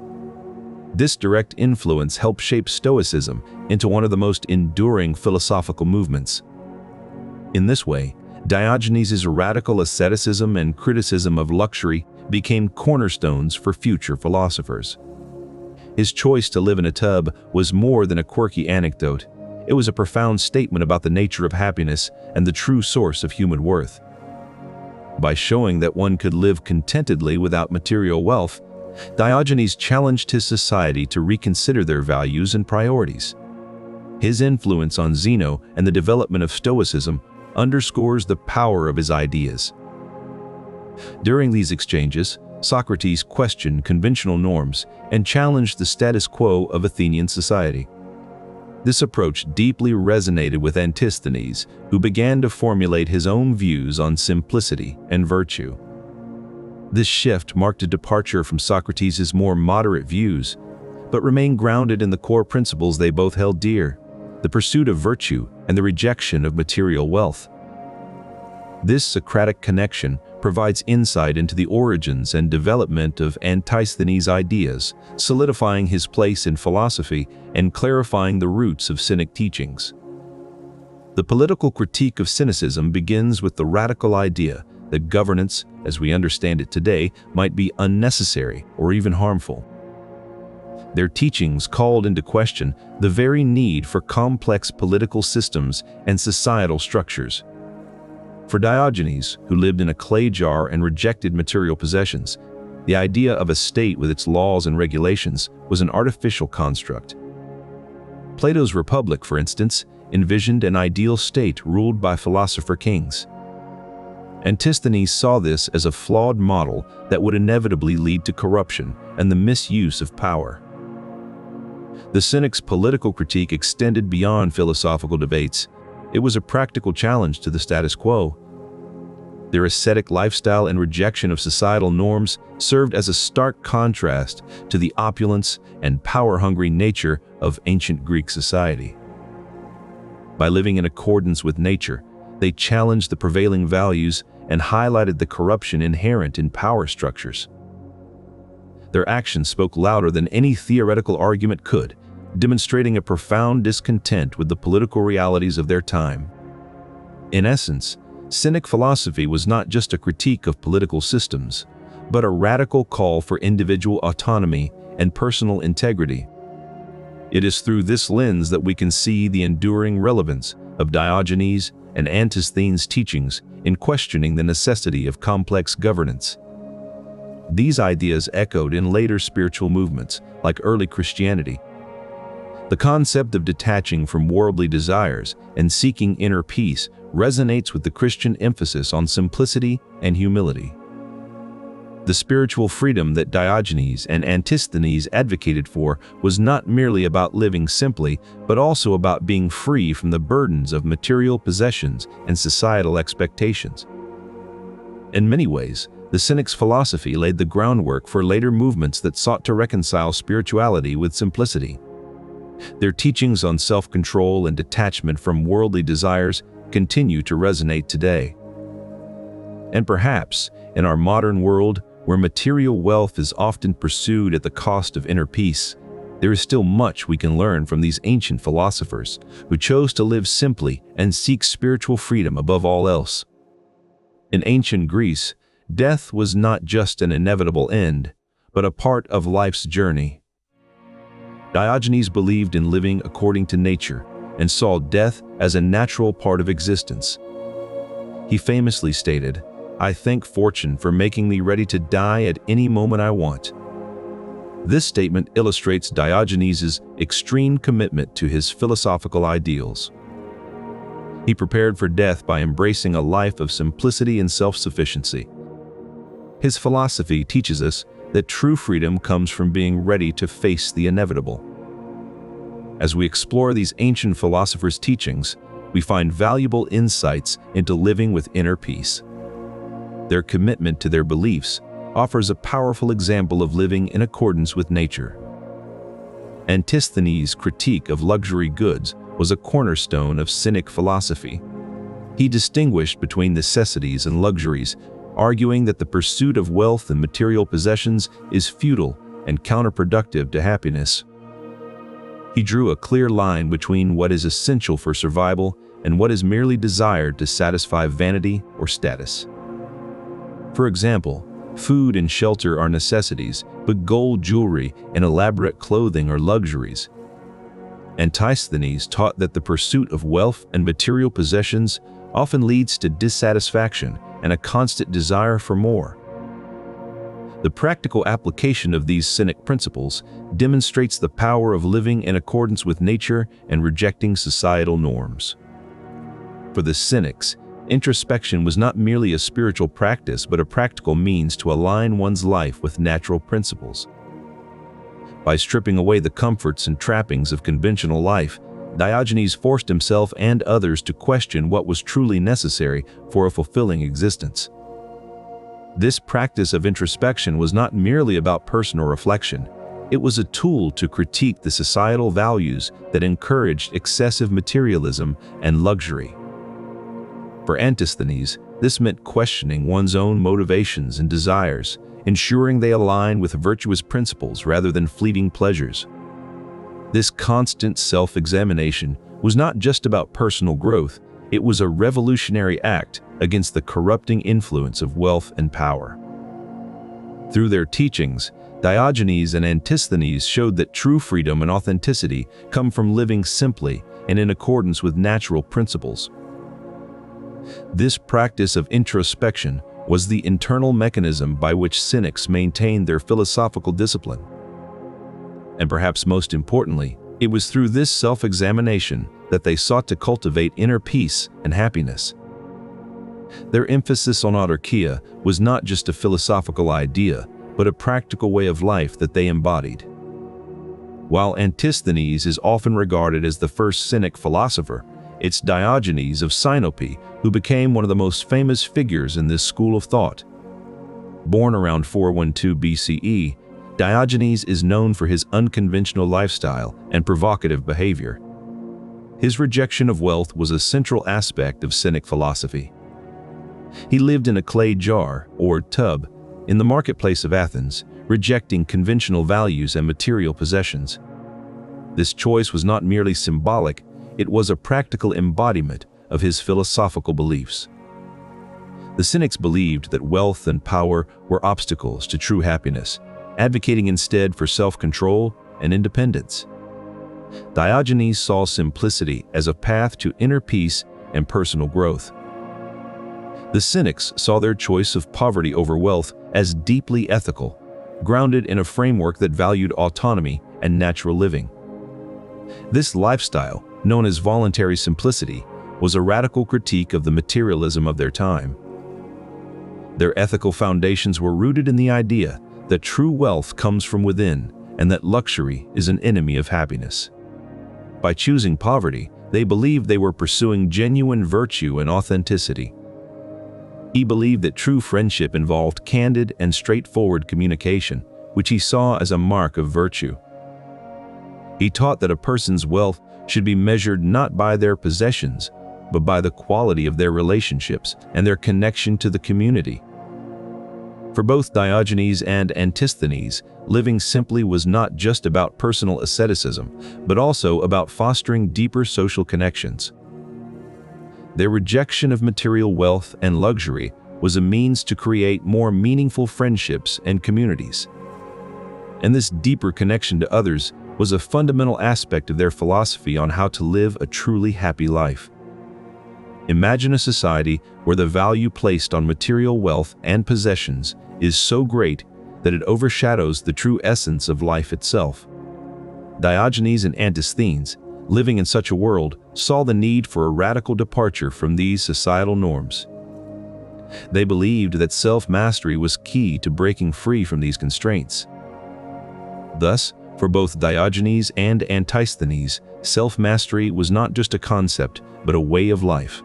This direct influence helped shape Stoicism into one of the most enduring philosophical movements. In this way, Diogenes' radical asceticism and criticism of luxury became cornerstones for future philosophers. His choice to live in a tub was more than a quirky anecdote. It was a profound statement about the nature of happiness and the true source of human worth. By showing that one could live contentedly without material wealth, Diogenes challenged his society to reconsider their values and priorities. His influence on Zeno and the development of Stoicism underscores the power of his ideas. During these exchanges, Socrates questioned conventional norms and challenged the status quo of Athenian society. This approach deeply resonated with Antisthenes, who began to formulate his own views on simplicity and virtue. This shift marked a departure from Socrates' more moderate views, but remained grounded in the core principles they both held dear: the pursuit of virtue and the rejection of material wealth. This Socratic connection provides insight into the origins and development of Antisthenes' ideas, solidifying his place in philosophy and clarifying the roots of Cynic teachings. The political critique of Cynicism begins with the radical idea that governance, as we understand it today, might be unnecessary or even harmful. Their teachings called into question the very need for complex political systems and societal structures. For Diogenes, who lived in a clay jar and rejected material possessions, the idea of a state with its laws and regulations was an artificial construct. Plato's Republic, for instance, envisioned an ideal state ruled by philosopher kings. Antisthenes saw this as a flawed model that would inevitably lead to corruption and the misuse of power. The Cynics' political critique extended beyond philosophical debates. It was a practical challenge to the status quo. Their ascetic lifestyle and rejection of societal norms served as a stark contrast to the opulence and power-hungry nature of ancient Greek society. By living in accordance with nature, they challenged the prevailing values and highlighted the corruption inherent in power structures. Their actions spoke louder than any theoretical argument could, demonstrating a profound discontent with the political realities of their time. In essence, Cynic philosophy was not just a critique of political systems, but a radical call for individual autonomy and personal integrity. It is through this lens that we can see the enduring relevance of Diogenes and Antisthenes' teachings in questioning the necessity of complex governance. These ideas echoed in later spiritual movements, like early Christianity. The concept of detaching from worldly desires and seeking inner peace resonates with the Christian emphasis on simplicity and humility. The spiritual freedom that Diogenes and Antisthenes advocated for was not merely about living simply, but also about being free from the burdens of material possessions and societal expectations. In many ways, the Cynics' philosophy laid the groundwork for later movements that sought to reconcile spirituality with simplicity. Their teachings on self-control and detachment from worldly desires continue to resonate today. And perhaps, in our modern world, where material wealth is often pursued at the cost of inner peace, there is still much we can learn from these ancient philosophers who chose to live simply and seek spiritual freedom above all else. In ancient Greece, death was not just an inevitable end, but a part of life's journey. Diogenes believed in living according to nature and saw death as a natural part of existence. He famously stated, "I thank fortune for making me ready to die at any moment I want." This statement illustrates Diogenes' extreme commitment to his philosophical ideals. He prepared for death by embracing a life of simplicity and self-sufficiency. His philosophy teaches us that true freedom comes from being ready to face the inevitable. As we explore these ancient philosophers' teachings, we find valuable insights into living with inner peace. Their commitment to their beliefs offers a powerful example of living in accordance with nature. Antisthenes' critique of luxury goods was a cornerstone of Cynic philosophy. He distinguished between necessities and luxuries, arguing that the pursuit of wealth and material possessions is futile and counterproductive to happiness. He drew a clear line between what is essential for survival and what is merely desired to satisfy vanity or status. For example, food and shelter are necessities, but gold jewelry and elaborate clothing are luxuries. Antisthenes taught that the pursuit of wealth and material possessions often leads to dissatisfaction and a constant desire for more. The practical application of these Cynic principles demonstrates the power of living in accordance with nature and rejecting societal norms. For the Cynics, introspection was not merely a spiritual practice but a practical means to align one's life with natural principles. By stripping away the comforts and trappings of conventional life, Diogenes forced himself and others to question what was truly necessary for a fulfilling existence. This practice of introspection was not merely about personal reflection. It was a tool to critique the societal values that encouraged excessive materialism and luxury. For Antisthenes, this meant questioning one's own motivations and desires, ensuring they align with virtuous principles rather than fleeting pleasures. This constant self-examination was not just about personal growth, it was a revolutionary act against the corrupting influence of wealth and power. Through their teachings, Diogenes and Antisthenes showed that true freedom and authenticity come from living simply and in accordance with natural principles. This practice of introspection was the internal mechanism by which Cynics maintained their philosophical discipline. And perhaps most importantly, it was through this self-examination that they sought to cultivate inner peace and happiness. Their emphasis on Autarkeia was not just a philosophical idea, but a practical way of life that they embodied. While Antisthenes is often regarded as the first Cynic philosopher, it's Diogenes of Sinope who became one of the most famous figures in this school of thought. Born around 412 BCE, Diogenes is known for his unconventional lifestyle and provocative behavior. His rejection of wealth was a central aspect of Cynic philosophy. He lived in a clay jar, or tub, in the marketplace of Athens, rejecting conventional values and material possessions. This choice was not merely symbolic, it was a practical embodiment of his philosophical beliefs. The Cynics believed that wealth and power were obstacles to true happiness, advocating instead for self-control and independence. Diogenes saw simplicity as a path to inner peace and personal growth. The Cynics saw their choice of poverty over wealth as deeply ethical, grounded in a framework that valued autonomy and natural living. This lifestyle, known as voluntary simplicity, was a radical critique of the materialism of their time. Their ethical foundations were rooted in the idea that true wealth comes from within and that luxury is an enemy of happiness. By choosing poverty, they believed they were pursuing genuine virtue and authenticity. He believed that true friendship involved candid and straightforward communication, which he saw as a mark of virtue. He taught that a person's wealth should be measured not by their possessions, but by the quality of their relationships and their connection to the community. For both Diogenes and Antisthenes, living simply was not just about personal asceticism, but also about fostering deeper social connections. Their rejection of material wealth and luxury was a means to create more meaningful friendships and communities. And this deeper connection to others was a fundamental aspect of their philosophy on how to live a truly happy life. Imagine a society where the value placed on material wealth and possessions is so great that it overshadows the true essence of life itself. Diogenes and Antisthenes, living in such a world, saw the need for a radical departure from these societal norms. They believed that self-mastery was key to breaking free from these constraints. Thus, for both Diogenes and Antisthenes, self-mastery was not just a concept, but a way of life.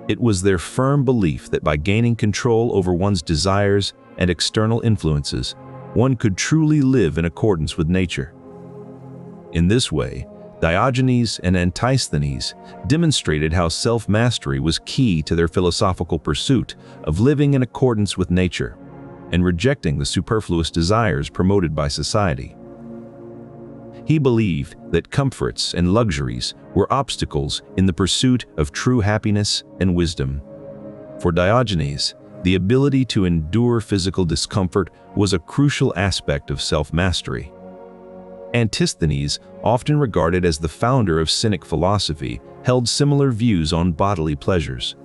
It was their firm belief that by gaining control over one's desires and external influences, one could truly live in accordance with nature. In this way, Diogenes and Antisthenes demonstrated how self-mastery was key to their philosophical pursuit of living in accordance with nature and rejecting the superfluous desires promoted by society. He believed that comforts and luxuries were obstacles in the pursuit of true happiness and wisdom. For Diogenes, the ability to endure physical discomfort was a crucial aspect of self-mastery. Antisthenes, often regarded as the founder of Cynic philosophy, held similar views on bodily pleasures.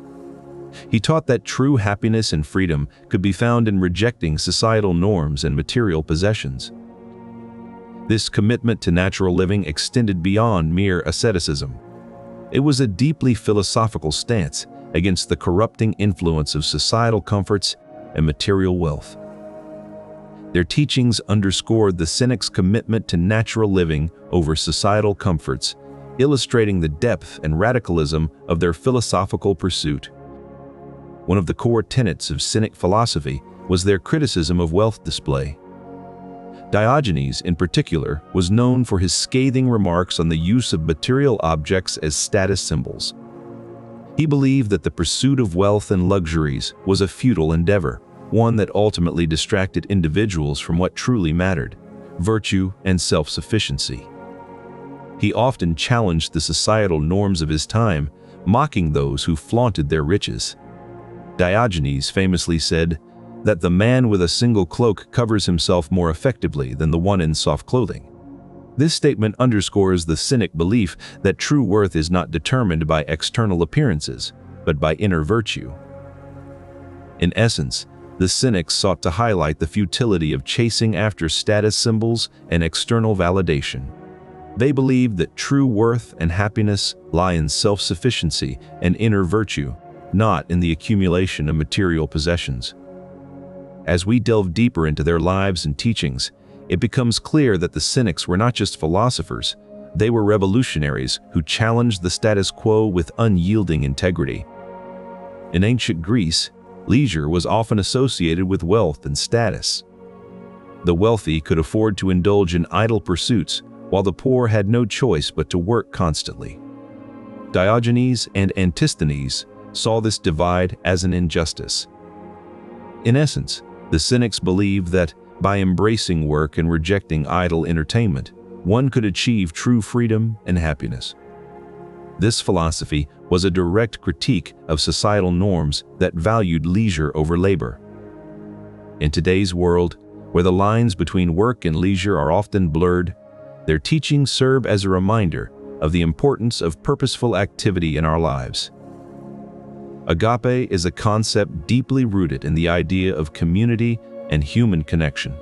He taught that true happiness and freedom could be found in rejecting societal norms and material possessions. This commitment to natural living extended beyond mere asceticism. It was a deeply philosophical stance against the corrupting influence of societal comforts and material wealth. Their teachings underscored the Cynics' commitment to natural living over societal comforts, illustrating the depth and radicalism of their philosophical pursuit. One of the core tenets of Cynic philosophy was their criticism of wealth display. Diogenes, in particular, was known for his scathing remarks on the use of material objects as status symbols. He believed that the pursuit of wealth and luxuries was a futile endeavor, one that ultimately distracted individuals from what truly mattered: virtue and self-sufficiency. He often challenged the societal norms of his time, mocking those who flaunted their riches. Diogenes famously said that the man with a single cloak covers himself more effectively than the one in soft clothing. This statement underscores the Cynic belief that true worth is not determined by external appearances, but by inner virtue. In essence, the Cynics sought to highlight the futility of chasing after status symbols and external validation. They believed that true worth and happiness lie in self-sufficiency and inner virtue, not in the accumulation of material possessions. As we delve deeper into their lives and teachings, it becomes clear that the Cynics were not just philosophers, they were revolutionaries who challenged the status quo with unyielding integrity. In ancient Greece, leisure was often associated with wealth and status. The wealthy could afford to indulge in idle pursuits, while the poor had no choice but to work constantly. Diogenes and Antisthenes saw this divide as an injustice. In essence, the Cynics believed that by embracing work and rejecting idle entertainment, one could achieve true freedom and happiness. This philosophy was a direct critique of societal norms that valued leisure over labor. In today's world, where the lines between work and leisure are often blurred, their teachings serve as a reminder of the importance of purposeful activity in our lives. Agape is a concept deeply rooted in the idea of community and human connection.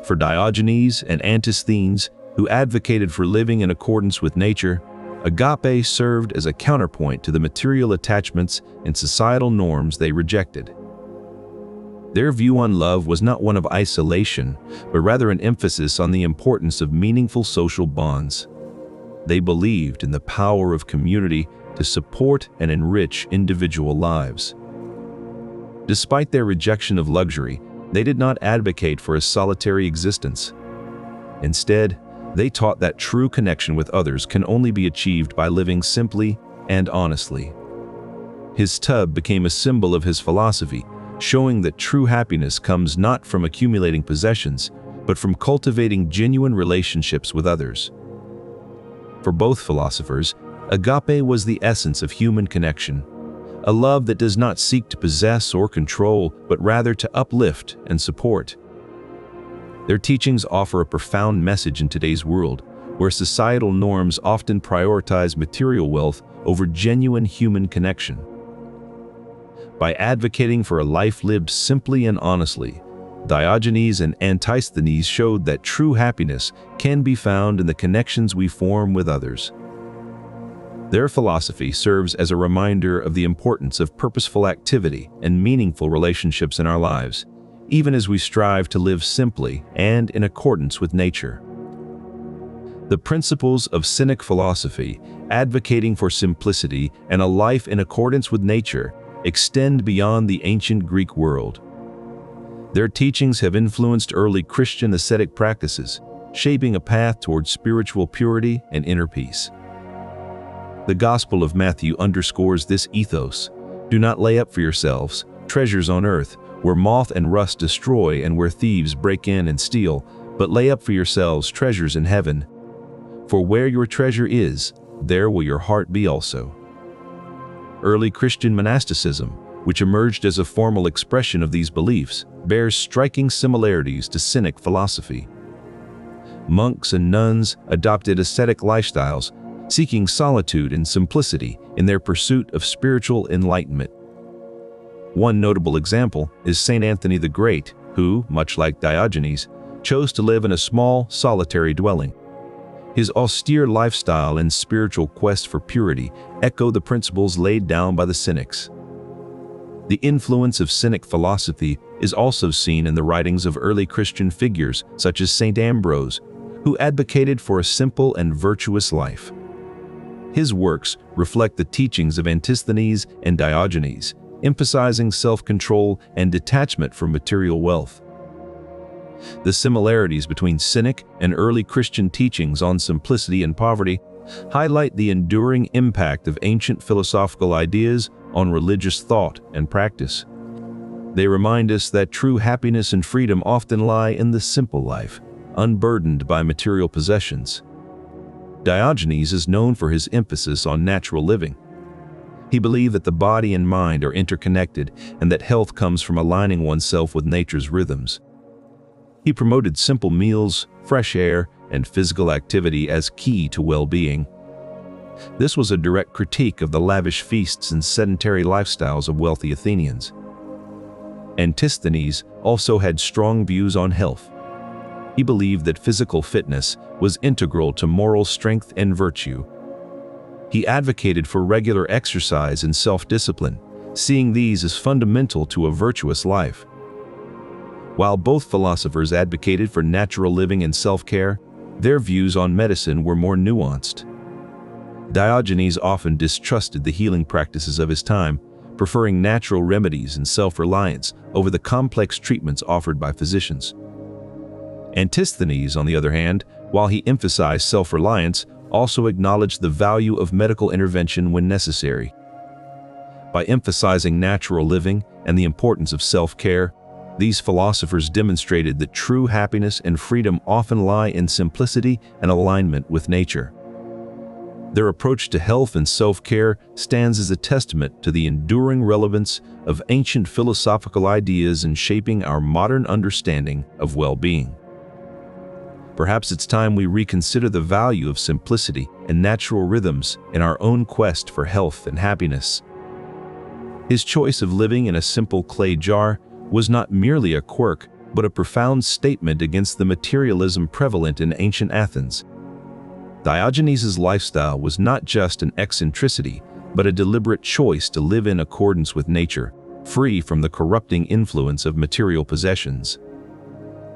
For Diogenes and Antisthenes, who advocated for living in accordance with nature, agape served as a counterpoint to the material attachments and societal norms they rejected. Their view on love was not one of isolation, but rather an emphasis on the importance of meaningful social bonds. They believed in the power of community to support and enrich individual lives. Despite their rejection of luxury, they did not advocate for a solitary existence. Instead, they taught that true connection with others can only be achieved by living simply and honestly. His tub became a symbol of his philosophy, showing that true happiness comes not from accumulating possessions, but from cultivating genuine relationships with others. For both philosophers, agape was the essence of human connection, a love that does not seek to possess or control, but rather to uplift and support. Their teachings offer a profound message in today's world, where societal norms often prioritize material wealth over genuine human connection. By advocating for a life lived simply and honestly, Diogenes and Antisthenes showed that true happiness can be found in the connections we form with others. Their philosophy serves as a reminder of the importance of purposeful activity and meaningful relationships in our lives, even as we strive to live simply and in accordance with nature. The principles of Cynic philosophy, advocating for simplicity and a life in accordance with nature, extend beyond the ancient Greek world. Their teachings have influenced early Christian ascetic practices, shaping a path towards spiritual purity and inner peace. The Gospel of Matthew underscores this ethos. Do not lay up for yourselves treasures on earth, where moth and rust destroy and where thieves break in and steal, but lay up for yourselves treasures in heaven. For where your treasure is, there will your heart be also. Early Christian monasticism, which emerged as a formal expression of these beliefs, bears striking similarities to Cynic philosophy. Monks and nuns adopted ascetic lifestyles, seeking solitude and simplicity in their pursuit of spiritual enlightenment. One notable example is Saint Anthony the Great, who, much like Diogenes, chose to live in a small, solitary dwelling. His austere lifestyle and spiritual quest for purity echo the principles laid down by the Cynics. The influence of Cynic philosophy is also seen in the writings of early Christian figures such as Saint Ambrose, who advocated for a simple and virtuous life. His works reflect the teachings of Antisthenes and Diogenes, emphasizing self-control and detachment from material wealth. The similarities between Cynic and early Christian teachings on simplicity and poverty highlight the enduring impact of ancient philosophical ideas on religious thought and practice. They remind us that true happiness and freedom often lie in the simple life, unburdened by material possessions. Diogenes is known for his emphasis on natural living. He believed that the body and mind are interconnected and that health comes from aligning oneself with nature's rhythms. He promoted simple meals, fresh air, and physical activity as key to well-being. This was a direct critique of the lavish feasts and sedentary lifestyles of wealthy Athenians. Antisthenes also had strong views on health. He believed that physical fitness was integral to moral strength and virtue. He advocated for regular exercise and self-discipline, seeing these as fundamental to a virtuous life. While both philosophers advocated for natural living and self-care, their views on medicine were more nuanced. Diogenes often distrusted the healing practices of his time, preferring natural remedies and self-reliance over the complex treatments offered by physicians. Antisthenes, on the other hand, while he emphasized self-reliance, also acknowledged the value of medical intervention when necessary. By emphasizing natural living and the importance of self-care, these philosophers demonstrated that true happiness and freedom often lie in simplicity and alignment with nature. Their approach to health and self-care stands as a testament to the enduring relevance of ancient philosophical ideas in shaping our modern understanding of well-being. Perhaps it's time we reconsider the value of simplicity and natural rhythms in our own quest for health and happiness. His choice of living in a simple clay jar was not merely a quirk, but a profound statement against the materialism prevalent in ancient Athens. Diogenes' lifestyle was not just an eccentricity, but a deliberate choice to live in accordance with nature, free from the corrupting influence of material possessions.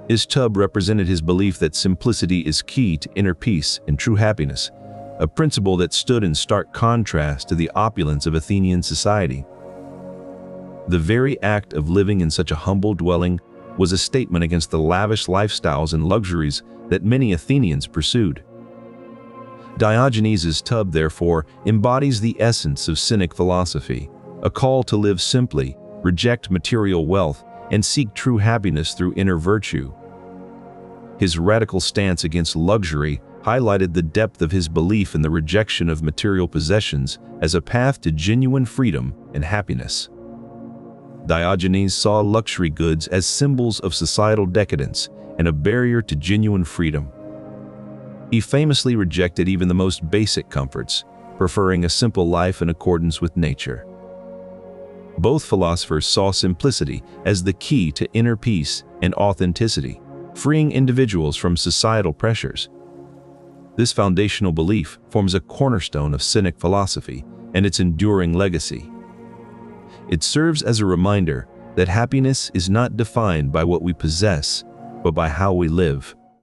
His tub represented his belief that simplicity is key to inner peace and true happiness, a principle that stood in stark contrast to the opulence of Athenian society. The very act of living in such a humble dwelling was a statement against the lavish lifestyles and luxuries that many Athenians pursued. Diogenes' tub, therefore, embodies the essence of Cynic philosophy, a call to live simply, reject material wealth, and seek true happiness through inner virtue. His radical stance against luxury highlighted the depth of his belief in the rejection of material possessions as a path to genuine freedom and happiness. Diogenes saw luxury goods as symbols of societal decadence and a barrier to genuine freedom. He famously rejected even the most basic comforts, preferring a simple life in accordance with nature. Both philosophers saw simplicity as the key to inner peace and authenticity, freeing individuals from societal pressures. This foundational belief forms a cornerstone of Cynic philosophy and its enduring legacy. It serves as a reminder that happiness is not defined by what we possess, but by how we live.